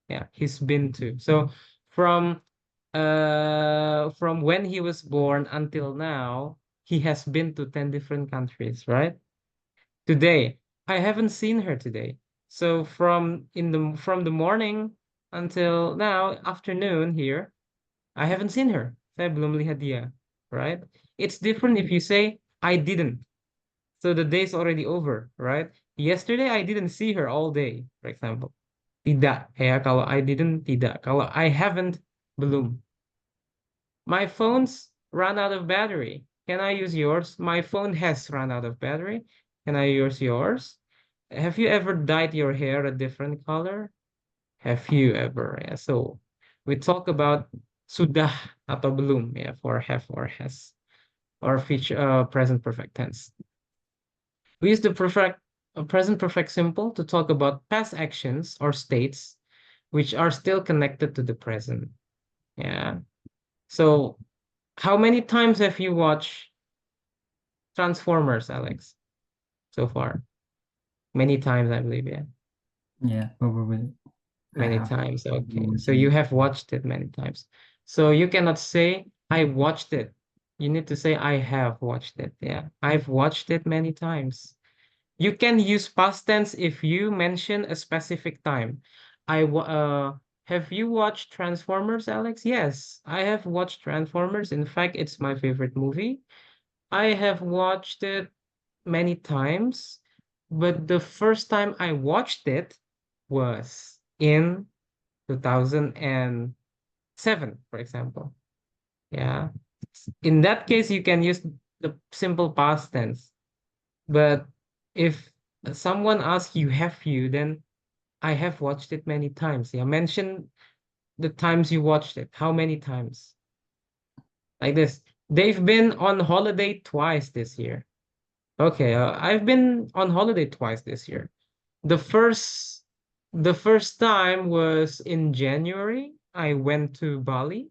Yeah, he's been to. So from from when he was born until now, he has been to 10 different countries, right? Today, I haven't seen her today. So from the morning until now, afternoon here, I haven't seen her. Saya belum lihat dia, right? It's different if you say I didn't. So the day's already over, right? Yesterday I didn't see her all day, for example. Tidak, ya. Kalau I didn't, tidak. Kalau I haven't, belum. My phone's run out of battery. Can I use yours? My phone has run out of battery. Can I use yours? Have you ever dyed your hair a different color? Have you ever? Yeah, so we talk about sudah atau belum, yeah, for have or has, or future present perfect tense. We use the present perfect simple to talk about past actions or states which are still connected to the present. Yeah. So, how many times have you watched Transformers, Alex, so far? Many times, I believe, yeah. Yeah, probably I Many have times. been Okay. So watching you it. have watched it many times. So you cannot say, I watched it. You need to say, I have watched it. Yeah. I've watched it many times. You can use past tense if you mention a specific time. Have you watched Transformers, Alex? Yes, I have watched Transformers. In fact, it's my favorite movie. I have watched it many times, but the first time I watched it was in 2007, for example. Yeah. In that case, you can use the simple past tense. But if someone asks you, have you, then I have watched it many times. Yeah. Mention the times you watched it. How many times? Like this. They've been on holiday twice this year. Okay, I've been on holiday twice this year. The first the first time was in January. I went to Bali.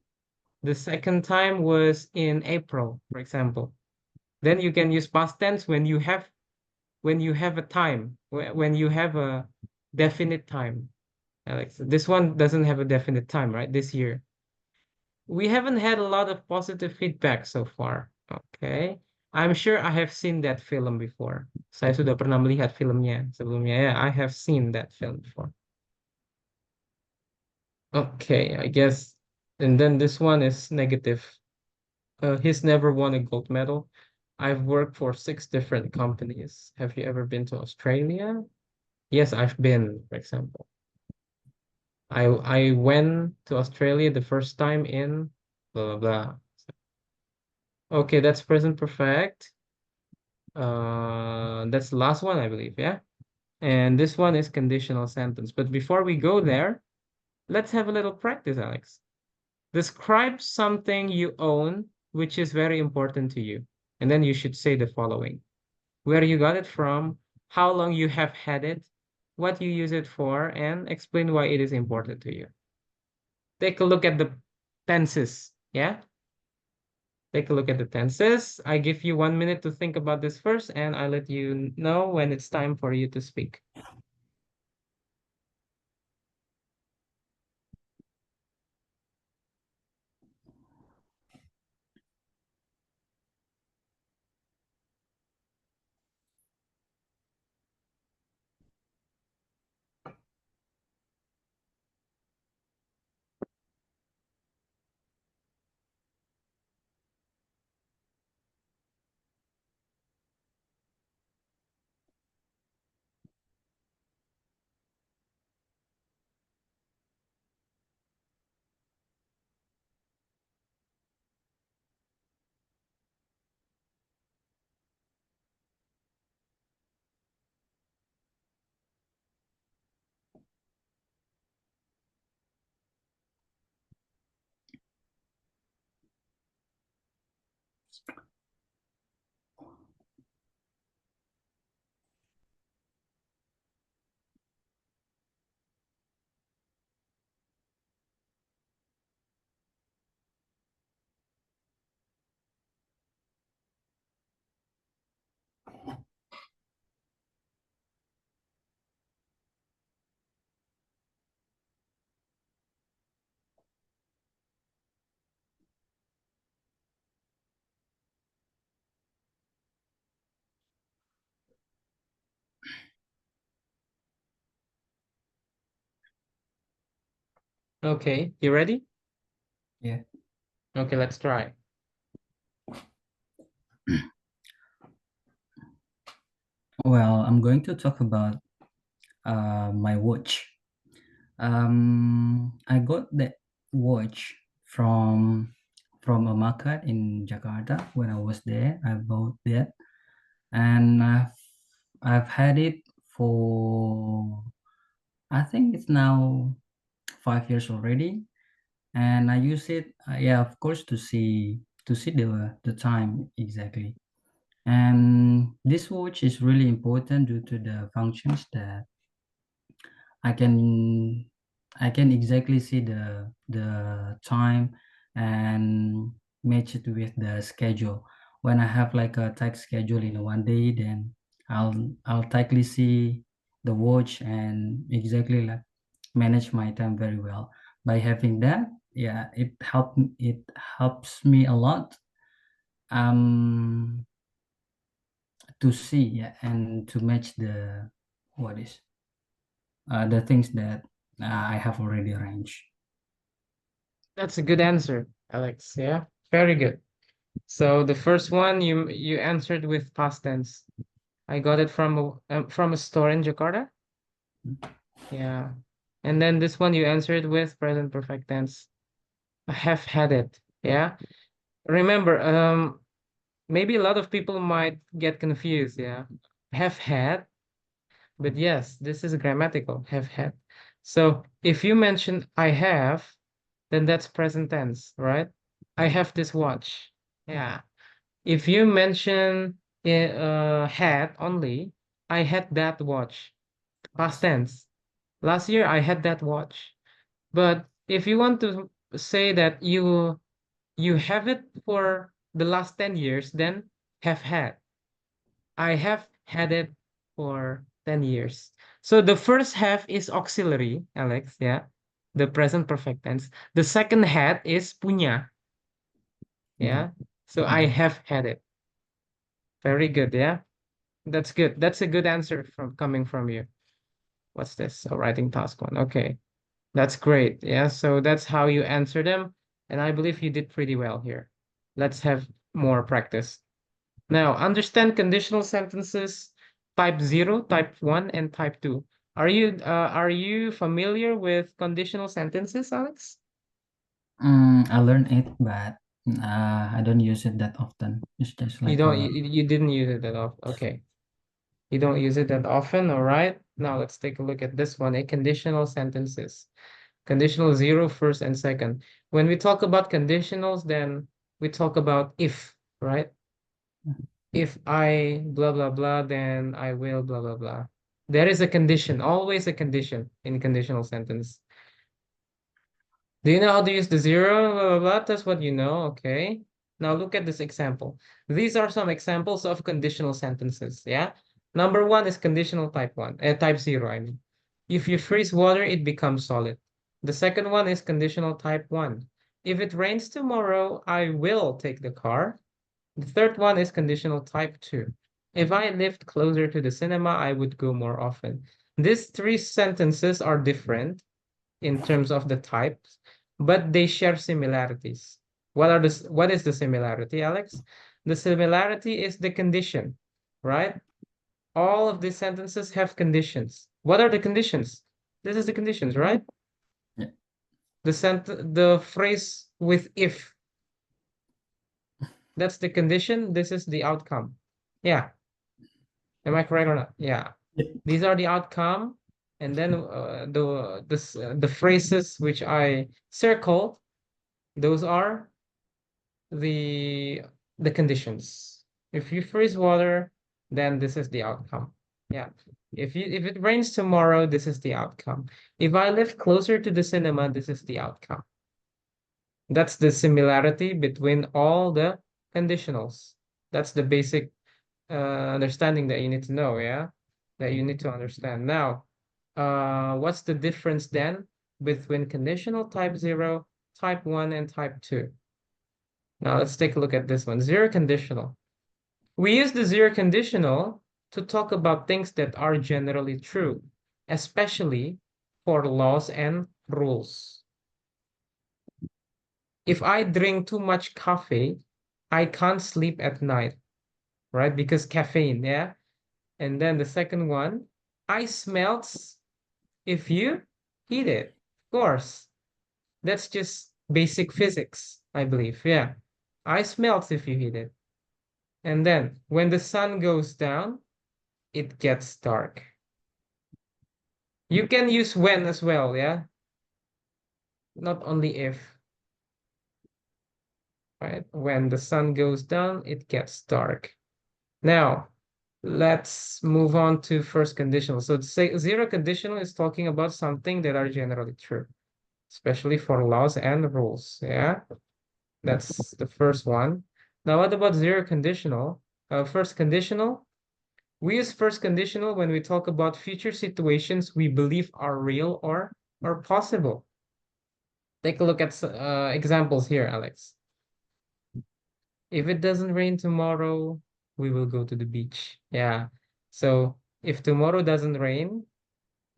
The second time was in April, for example. Then you can use past tense when you have a time, when you have a definite time. Alex, this one doesn't have a definite time, right? This year. We haven't had a lot of positive feedback so far. Okay. I'm sure I have seen that film before. Saya sudah pernah melihat filmnya sebelumnya. Yeah, I have seen that film before. Okay, I guess. And then this one is negative. He's never won a gold medal. I've worked for 6 different companies. Have you ever been to Australia? Yes, I've been, for example. I went to Australia the first time in blah blah blah. Okay, that's present perfect. That's the last one, I believe, yeah? And this one is conditional sentence. But before we go there, let's have a little practice, Alex. Describe something you own, which is very important to you. And then you should say the following: where you got it from, how long you have had it, what you use it for, and explain why it is important to you. Take a look at the tenses, yeah? Take a look at the tenses. I give you 1 minute to think about this first, and I let you know when it's time for you to speak. Okay, you ready? Yeah. Okay, let's try. Well, I'm going to talk about my watch. I got that watch from a market in Jakarta when I was there. I bought that, and I've had it for, I think it's now 5 years already, and I use it, yeah, of course, to see the time exactly. And this watch is really important due to the functions that I can I can exactly see the time and match it with the schedule. When I have like a tight schedule in one day, then I'll tightly see the watch and exactly like manage my time very well. By having that, yeah, it helps me a lot um to see, yeah, and to match what is the things that I have already arranged. That's a good answer, Alex. Yeah, very good. So the first one you answered with past tense. I got it from a store in Jakarta. Yeah. And then this one you answered with present perfect tense. I have had it. Yeah. Remember, maybe a lot of people might get confused. Yeah. Have had, but yes, this is grammatical. Have had. So if you mention I have, then that's present tense, right? I have this watch. Yeah. If you mention had only, I had that watch. Past tense. Last year I had that watch. But if you want to say that you have it for the last 10 years, then have had. I have had it for 10 years. So the first have is auxiliary, Alex, yeah. The present perfect tense. The second had is punya, Okay. yeah. So I Okay. have had it. Very good, yeah. That's good. That's a good answer from coming from you. What's this? So writing task one. Okay. That's great. Yeah. So that's how you answer them. And I believe you did pretty well here. Let's have more practice. Now, understand conditional sentences type 0, type 1, and type 2. Are you familiar with conditional sentences, Alex? I learned it, but I don't use it that often. It's just You like don't a you didn't use it at all. Okay. You don't use it that often, all right? Now let's take a look at this one, a conditional sentences. Conditional zero, first and second. When we talk about conditionals, then we talk about if, right? If I blah blah blah, then I will blah blah blah. There is a condition, always a condition in conditional sentence. Do you know how to use the zero? Blah, blah, blah? That's what you know. Okay. Now look at this example. These are some examples of conditional sentences. Yeah. Number one is conditional type one, type zero, I mean. If you freeze water, it becomes solid. The second one is conditional type one. If it rains tomorrow, I will take the car. The third one is conditional type two. If I lived closer to the cinema, I would go more often. These three sentences are different in terms of the types, but they share similarities. What is the similarity, Alex? The similarity is the condition, right? All of these sentences have conditions. What are the conditions? This is the conditions, right? yeah. The phrase with if, that's the condition, this is the outcome. Yeah. Am I correct or not? Yeah. Yeah. These are the outcome, and then the phrases which I circled, those are the the conditions. If you freeze water, then this is the outcome. Yeah. If it rains tomorrow, this is the outcome. If I live closer to the cinema, this is the outcome. That's the similarity between all the conditionals. That's the basic understanding that you need to know, yeah? That you need to understand. Now, what's the difference then between conditional type 0, type 1, and type 2? Now let's take a look at this one. Zero conditional. We use the zero conditional to talk about things that are generally true, especially for laws and rules. If I drink too much coffee, I can't sleep at night, right? Because caffeine, yeah? And then the second one, ice melts if you heat it. Of course, that's just basic physics, I believe. Yeah. Ice melts if you heat it. And then when the sun goes down, it gets dark. You can use when as well, yeah? Not only if, right? When the sun goes down, it gets dark. Now, Let's move on to first conditional. So say zero conditional is talking about something that are generally true, especially for laws and rules. Yeah, that's the first one. Now, what about zero conditional? First conditional. We use first conditional when we talk about future situations we believe are real or possible. Take a look at examples here, Alex. If it doesn't rain tomorrow, we will go to the beach. Yeah. So if tomorrow doesn't rain,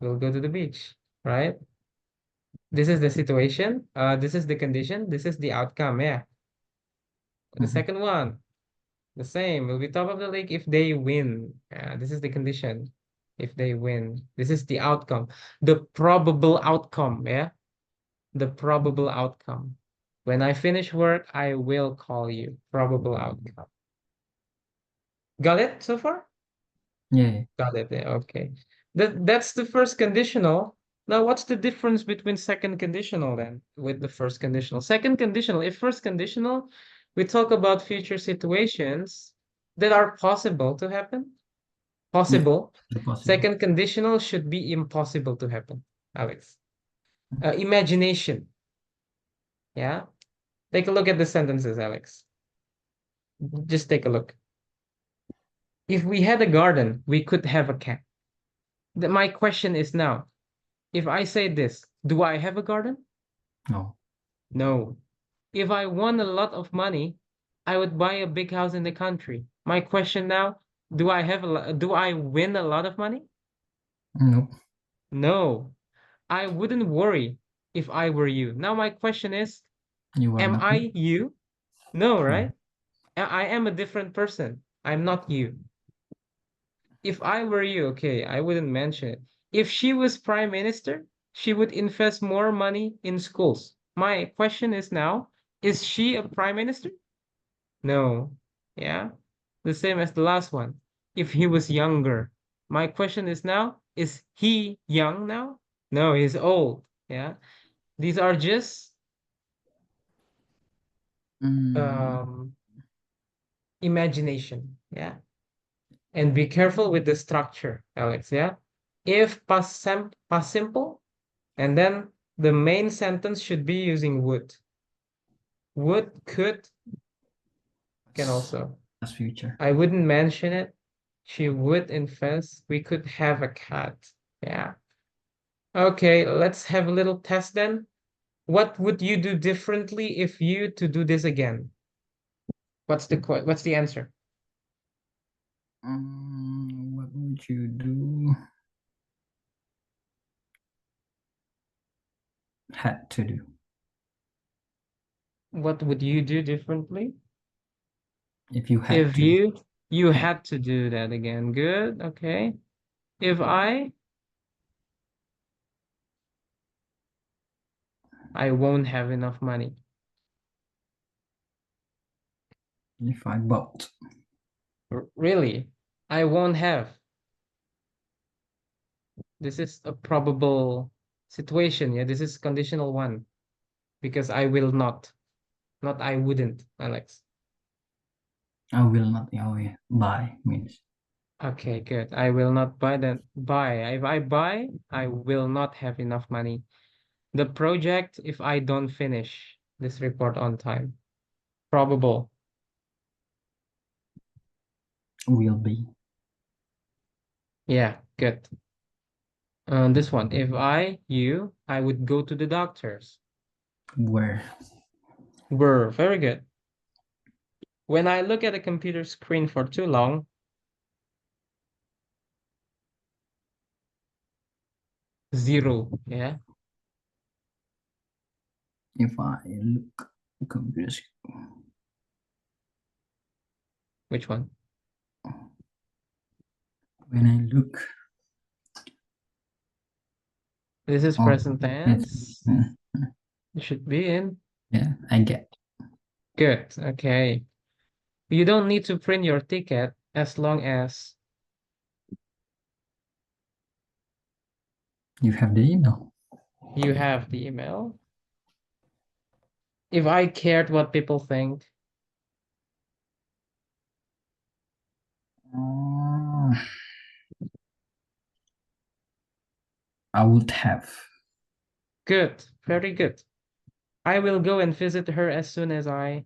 we'll go to the beach, right? This is the situation. This is the condition. This is the outcome. Yeah. The Mhm. second one, the same. We'll be top of the lake if they win. This is the condition. If they win, this is the outcome. The probable outcome. Yeah. The probable outcome. When I finish work, I will call you. Probable outcome. Got it so far? Yeah. Got it. Yeah, okay. That's the first conditional. Now, what's the difference between second conditional then with the first conditional? Second conditional, if first conditional, we talk about future situations that are possible to happen. Yeah. Possible. Possible. Second conditional should be impossible to happen, Alex. Imagination. Yeah. Take a look at the sentences, Alex. Just take a look. If we had a garden, we could have a cat. My question is now, if I say this, do I have a garden? No. No. If I won a lot of money, I would buy a big house in the country. My question now, do I win a lot of money? Nope. No. I wouldn't worry if I were you. Now my question is, You are am not me. I you? No, No. right? I am a different person. I'm not you. If I were you, okay, I wouldn't mention it. If she was prime minister, she would invest more money in schools. My question is now, is she a prime minister? No. Yeah. The same as the last one. If he was younger. My question is now, is he young now? No, he's old. Yeah. These are just Mm, um imagination. Yeah. And be careful with the structure, Alex. Yeah. If past simple, and then the main sentence should be using would. Would, could, can also. that's future. I wouldn't mention it. She would invest. We could have a cat. Yeah. Okay, let's have a little test then. What would you do differently if you to do this again? What's the answer? What would you do? Had to do. What would you do differently If you had if to. you Had. had to do that again? Good. Okay. If I won't have enough money. If I bought. Really? I won't have. This is a probable situation. Yeah, this is conditional one because I will not I wouldn't, Alex. I will not. Oh yeah. Buy means. Okay, good. I will not buy. If I buy, I will not have enough money. The project, if I don't finish this report on time. Probable. Will be. Yeah, good. This one, if I would go to the doctors. Where. Were very good. When I look at a computer screen for too long, zero. Yeah. If I look computer. Which one? When I look. This is Oh. present It's, tense. It should be in. yeah. I get. Good. Okay. You don't need to print your ticket as long as You have the email. you have the email. If I cared what people think, I would have. Good, very good. I will go and visit her as soon as I.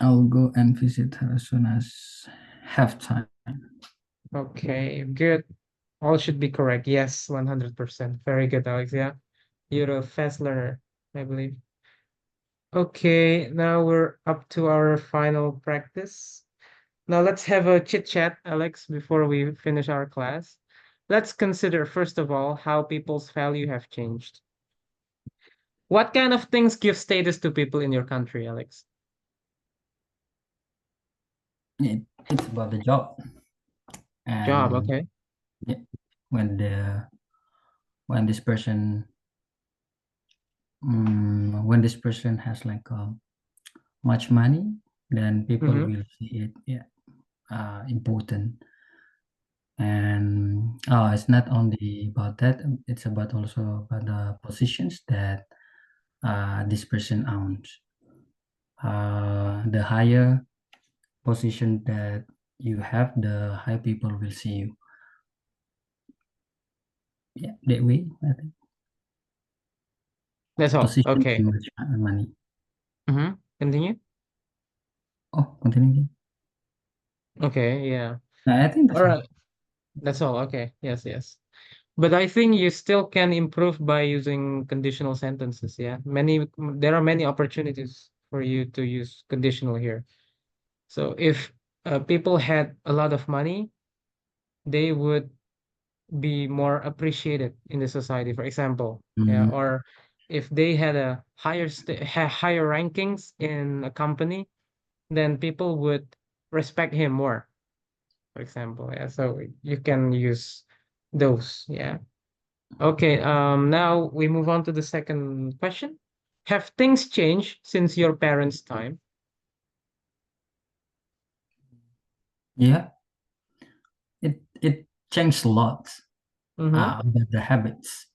I'll go and visit her as soon as have time. Okay, good. All should be correct. Yes, 100%. Very good, Alex. Yeah, you're a fast learner, I believe. Okay, now we're up to our final practice. Now let's have a chit chat, Alex, before we finish our class. Let's consider, first of all, how people's value have changed. What kind of things give status to people in your country, Alex? It's about the job, Job, and okay. yeah, when the when this person when this person has like much money, then people Mm-hmm. will see it, yeah, important. And it's not only about that, it's about also about the positions that this person owns. The higher position that you have, the higher people will see you. Yeah, that way, I think. That's all. Position Okay. and much money. Mm-hmm. Continue. Oh, continue again. Okay, yeah. I think All that's all. right. That's all. Okay. Yes, yes. But I think you still can improve by using conditional sentences. Yeah. There are many opportunities for you to use conditional here. So if people had a lot of money, they would be more appreciated in the society, for example. Yeah. Mm, Or if they had a higher rankings in a company, then people would respect him more, for example. Yeah. So you can use those. Yeah. Okay, now we move on to the second question. Have things changed since your parents' time? yeah, it changed a lot Mm-hmm. about the habits,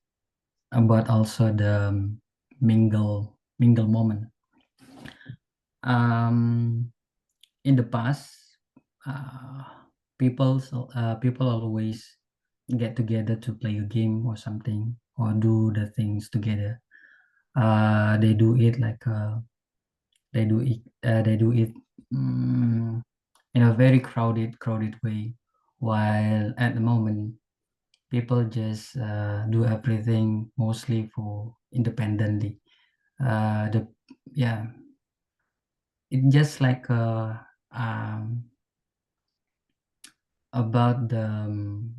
but also the mingle moment. Um, in the past, uh, people always get together to play a game or something or do the things together. They do it like they do it mm, in a very crowded way. While at the moment, people just do everything mostly for independently. The yeah, it just like about the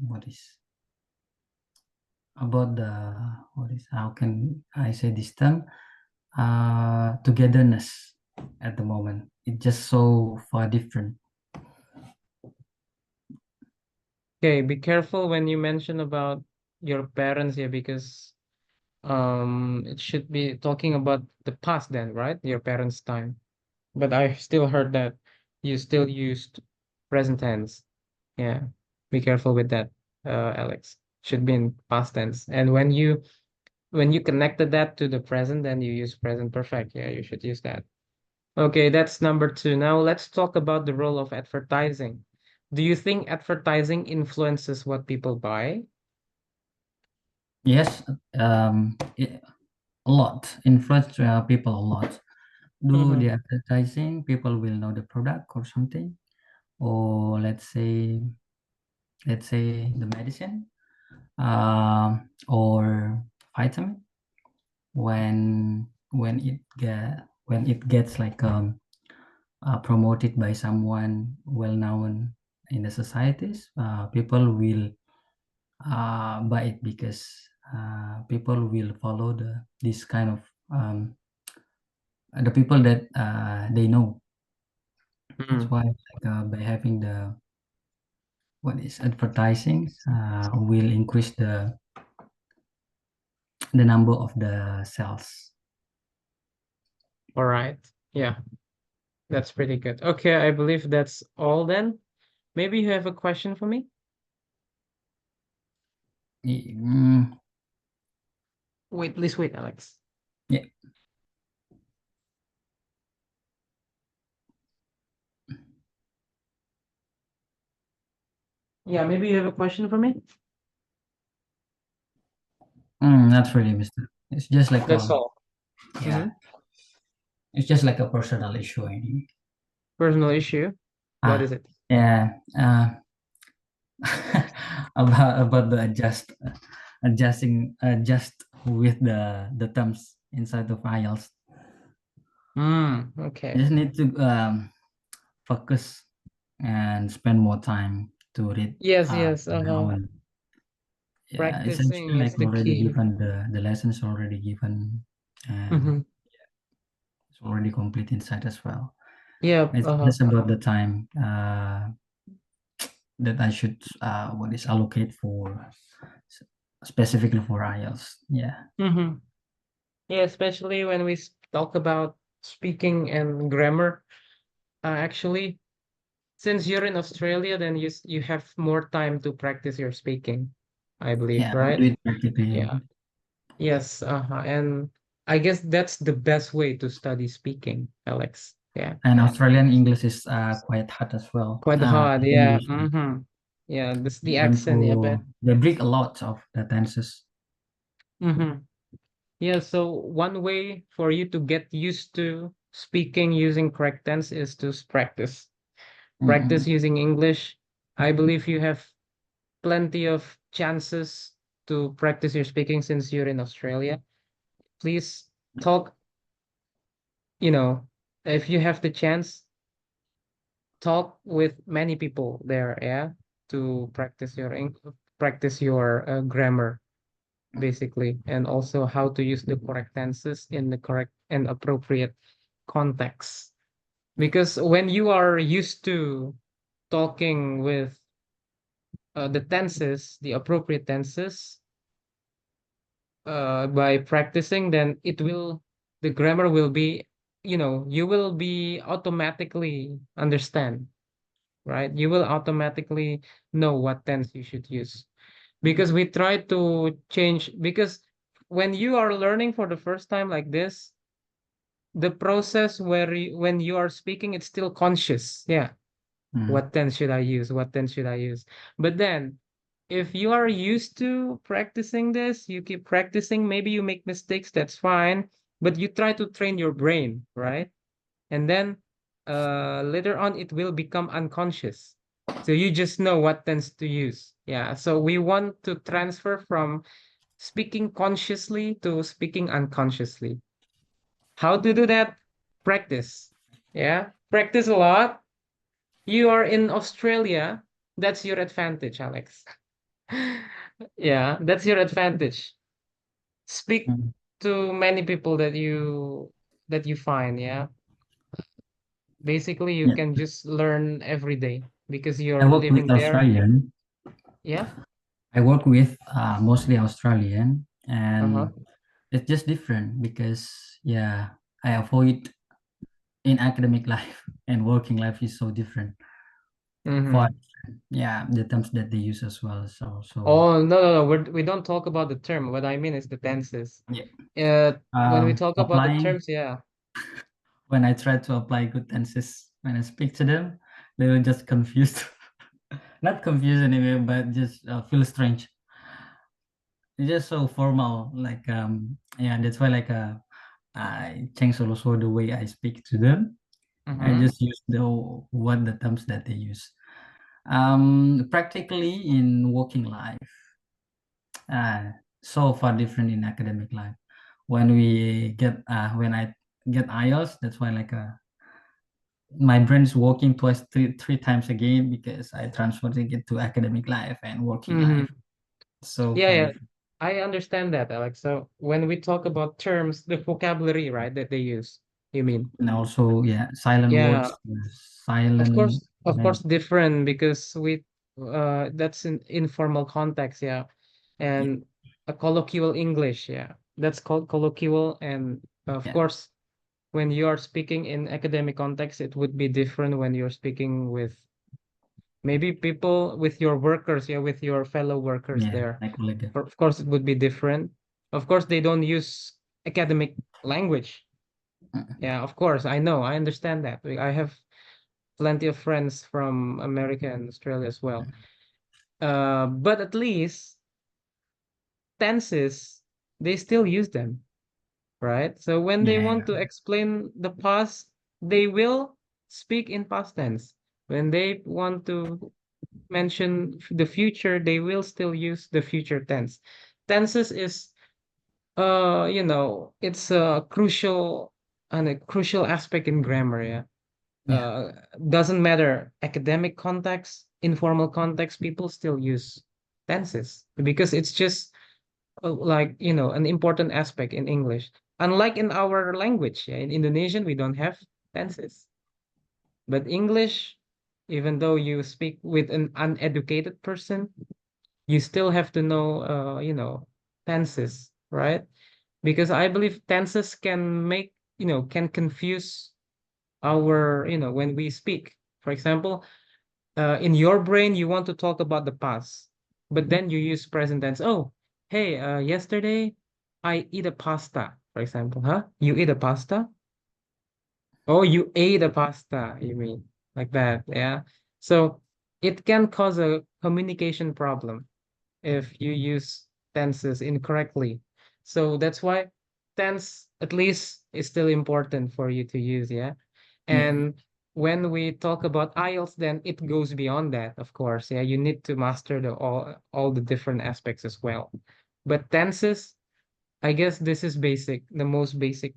what is about the what is how can I say this term togetherness at the moment. It's just so far different. Okay, be careful when you mention about your parents here because it should be talking about the past then, right? Your parents' time. But I still heard that you still used present tense. Yeah. Be careful with that, Alex. Should be in past tense. And when you connected that to the present, then you use present perfect. Yeah, you should use that. Okay, that's number two. Now let's talk about the role of advertising. Do you think advertising influences what people buy? Yes, a lot influence people a lot. Do Mm-hmm. the advertising, people will know the product or something, or let's say the medicine or vitamin when it gets like promoted by someone well known in the societies, people will buy it because people will follow this kind of the people that they know. That's Mm. why like by having the what is advertising will increase the number of the cells. All right. Yeah, that's pretty good. Okay, I believe that's all then. Maybe you have a question for me? Mm, Wait, please wait, Alex. yeah. Yeah, maybe you have a question for me? Not really, Mister. It's just like That's all. yeah, Mm-hmm. it's just like a personal issue. Anyway. Personal issue. What Ah, is it? yeah. About the adjust with the terms inside of IELTS. You Okay. just need to focus and spend more time to read Yes, yes. now and yeah, essentially Practicing is like the already key. given the lessons already given and Mm-hmm. it's already complete inside as well. Yep. It's just about the time that I should what is allocate for specifically for IELTS. Yeah. Mm-hmm. Yeah, especially when we talk about speaking and grammar. Actually, since you're in Australia, then you have more time to practice your speaking, I believe, Yeah, we right? do it practically. Yeah. Yes. And I guess that's the best way to study speaking, Alex. Yeah. And Australian English is quite hard as well. Quite hard. Yeah. English, Mm-hmm. Yeah. This the even accent. Yeah, but. for they break a lot of the tenses. Mm-hmm. Yeah. So one way for you to get used to speaking using correct tense is to practice. Practice Mm-mm. using English. I believe you have plenty of chances to practice your speaking since you're in Australia. Please talk, you know, if you have the chance, talk with many people there, yeah, to practice your practice your grammar basically, and also how to use the correct tenses in the correct and appropriate context. Because when you are used to talking with the tenses, the appropriate tenses, by practicing, then the grammar will be, you will be automatically understand, right? You will automatically know what tense you should use. Because we try to change, because when you are learning for the first time like this, the process when you are speaking, it's still conscious. Yeah. Mm. What tense should I use? What tense should I use? But then if you are used to practicing this, you keep practicing, maybe you make mistakes, that's fine, but you try to train your brain, right? And then later on it will become unconscious. So you just know what tense to use. Yeah. So we want to transfer from speaking consciously to speaking unconsciously. How to do that? Practice. Yeah. Practice a lot. You are in Australia. That's your advantage, Alex. Yeah, that's your advantage. Speak Mm. to many people that you find, yeah. Basically, you Yeah, can just learn every day because I you're work with living there. Australian. Yeah. I work with mostly Australian, Uh-huh. and it's just different because yeah, I avoid in academic life and working life is so different. For Mm-hmm. yeah, the terms that they use as well. So Oh, no, no, no. We don't talk about the term. What I mean is the tenses. yeah, When we talk about the applying terms, yeah. when I try to apply good tenses when I speak to them, they will just confused. Not confused anyway, but just feel strange. It's just so formal. Like yeah, that's why like I change also the way I speak to them. I Mm-hmm. just use the terms that they use. Practically in working life, uh, so far different in academic life. When I get IELTS, that's why like my brain is working three times again because I transferring it to academic life and working life. Mm-hmm. So Yeah, far yeah. different. I understand that, Alex. So when we talk about terms, the vocabulary, right, that they use, you mean? And also, yeah, silent Yeah, words, silent. of Like, course, different because that's an informal context, yeah, yeah, and a colloquial English, yeah, that's called colloquial, and of yeah, course, when you are speaking in academic context, it would be different when you're speaking with maybe people with your workers, yeah, with your fellow workers yeah, there. like colleague. Of course, it would be different. Of course, they don't use academic language. Yeah, of course, I know, I understand that. I have plenty of friends from America and Australia as well. But at least tenses. they still use them, right? So when they Yeah. want to explain the past, they will speak in past tense. When they want to mention the future, they will still use the future tense. Tenses is it's a crucial aspect in grammar, yeah. Yeah. Doesn't matter academic context, informal context, people still use tenses because it's just like, an important aspect in English. Unlike in our language, yeah, in Indonesian, we don't have tenses. But English, even though you speak with an uneducated person, you still have to know, tenses, right? Because I believe tenses can can confuse our, when we speak. For example, in your brain, you want to talk about the past, but then you use present tense. Oh, hey, yesterday I eat a pasta, for example. Huh? You eat a pasta? Oh, you ate a pasta, you mean like that, yeah? So it can cause a communication problem if you use tenses incorrectly. So that's why tense, at least, is still important for you to use, yeah? Yeah. And when we talk about IELTS, then it goes beyond that, of course. Yeah, you need to master all the different aspects as well. But tenses, I guess this is basic, the most basic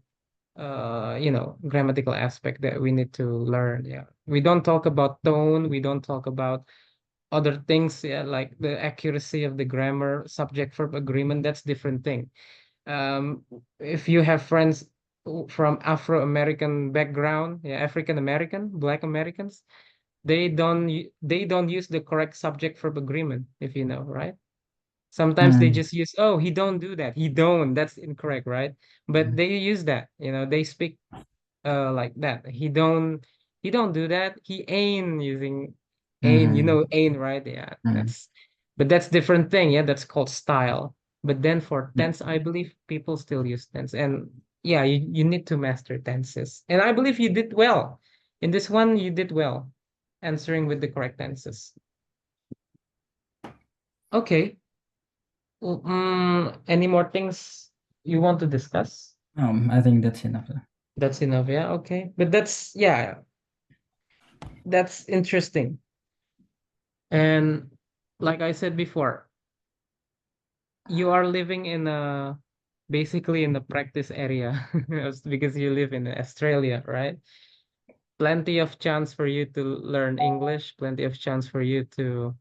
grammatical aspect that we need to learn. Yeah. We don't talk about tone, we don't talk about other things, yeah, like the accuracy of the grammar, subject verb agreement, that's different thing. If you have friends from Afro American background, yeah, African American, Black Americans, they don't use the correct subject verb agreement, if you know, right? Sometimes they Mm. just use, oh, he don't do that, he don't, that's incorrect, right? But they use that, they speak like that. He don't do that. He ain't using ain't, Mm-hmm. ain't, right? Yeah, Mm. but that's different thing. Yeah, that's called style. But then for Yeah. tense, I believe people still use tense. And yeah, you need to master tenses. And I believe you did well. In this one, you did well answering with the correct tenses. Okay. Well, any more things you want to discuss? I think that's enough. That's enough, yeah. Okay. But yeah, that's interesting. And like I said before, you are living in a basically in the practice area because you live in Australia, right? Plenty of chance for you to learn English, plenty of chance for you to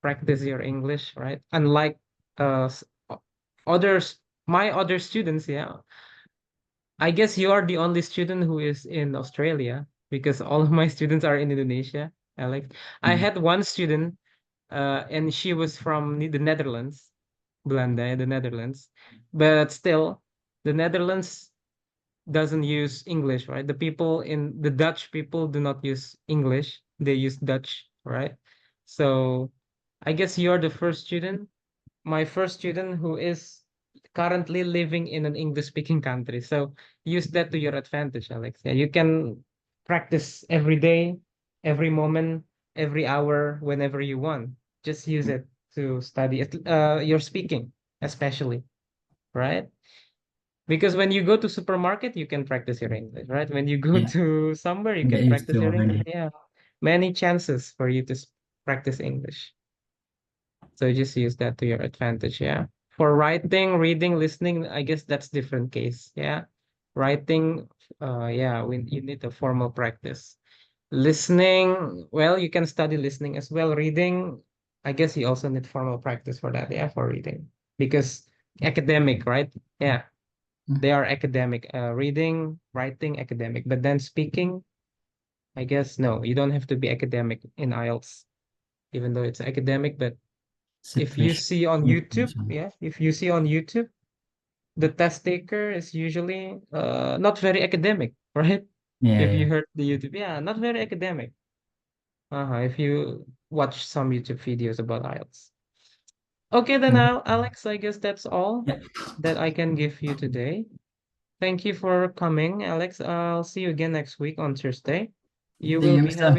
practice your English, right? Unlike others, my other students, yeah. I guess you are the only student who is in Australia because all of my students are in Indonesia, Alex. I Mm. had one student, and she was from the Netherlands, Belanda, the Netherlands. But still, the Netherlands doesn't use English, right? The Dutch people do not use English. They use Dutch, right? So I guess you're the first student, my first student who is currently living in an English speaking country. So use that to your advantage, Alex. Yeah, you can practice every day, every moment, every hour, whenever you want. Just use it to study your speaking, especially, right? Because when you go to supermarket, you can practice your English, right? When you go Yeah. to somewhere, you Get can used practice to your English. already. Yeah, many chances for you to practice English. So just use that to your advantage, yeah. For writing, reading, listening, I guess that's different case, yeah. Writing, yeah, you need a formal practice. Listening, well, you can study listening as well. Reading, I guess you also need formal practice for that, yeah, for reading. Because academic, right? Yeah, Mm. they are academic. Reading, writing, academic. But then speaking, I guess no, you don't have to be academic in IELTS, even though it's academic, but if you Situation. see on YouTube, Situation. yeah, if you see on YouTube, the test taker is usually not very academic, right? Yeah, If you yeah. heard the YouTube, yeah, not very academic. If you watch some YouTube videos about IELTS. Okay, then Yeah. Alex, I guess that's all Yeah. that I can give you today. Thank you for coming, Alex. I'll see you again next week on Thursday. You See will you, be Mister.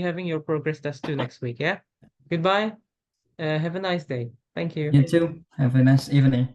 having your progress test too next week, yeah? Goodbye. Have a nice day. Thank you. You too. Have a nice evening.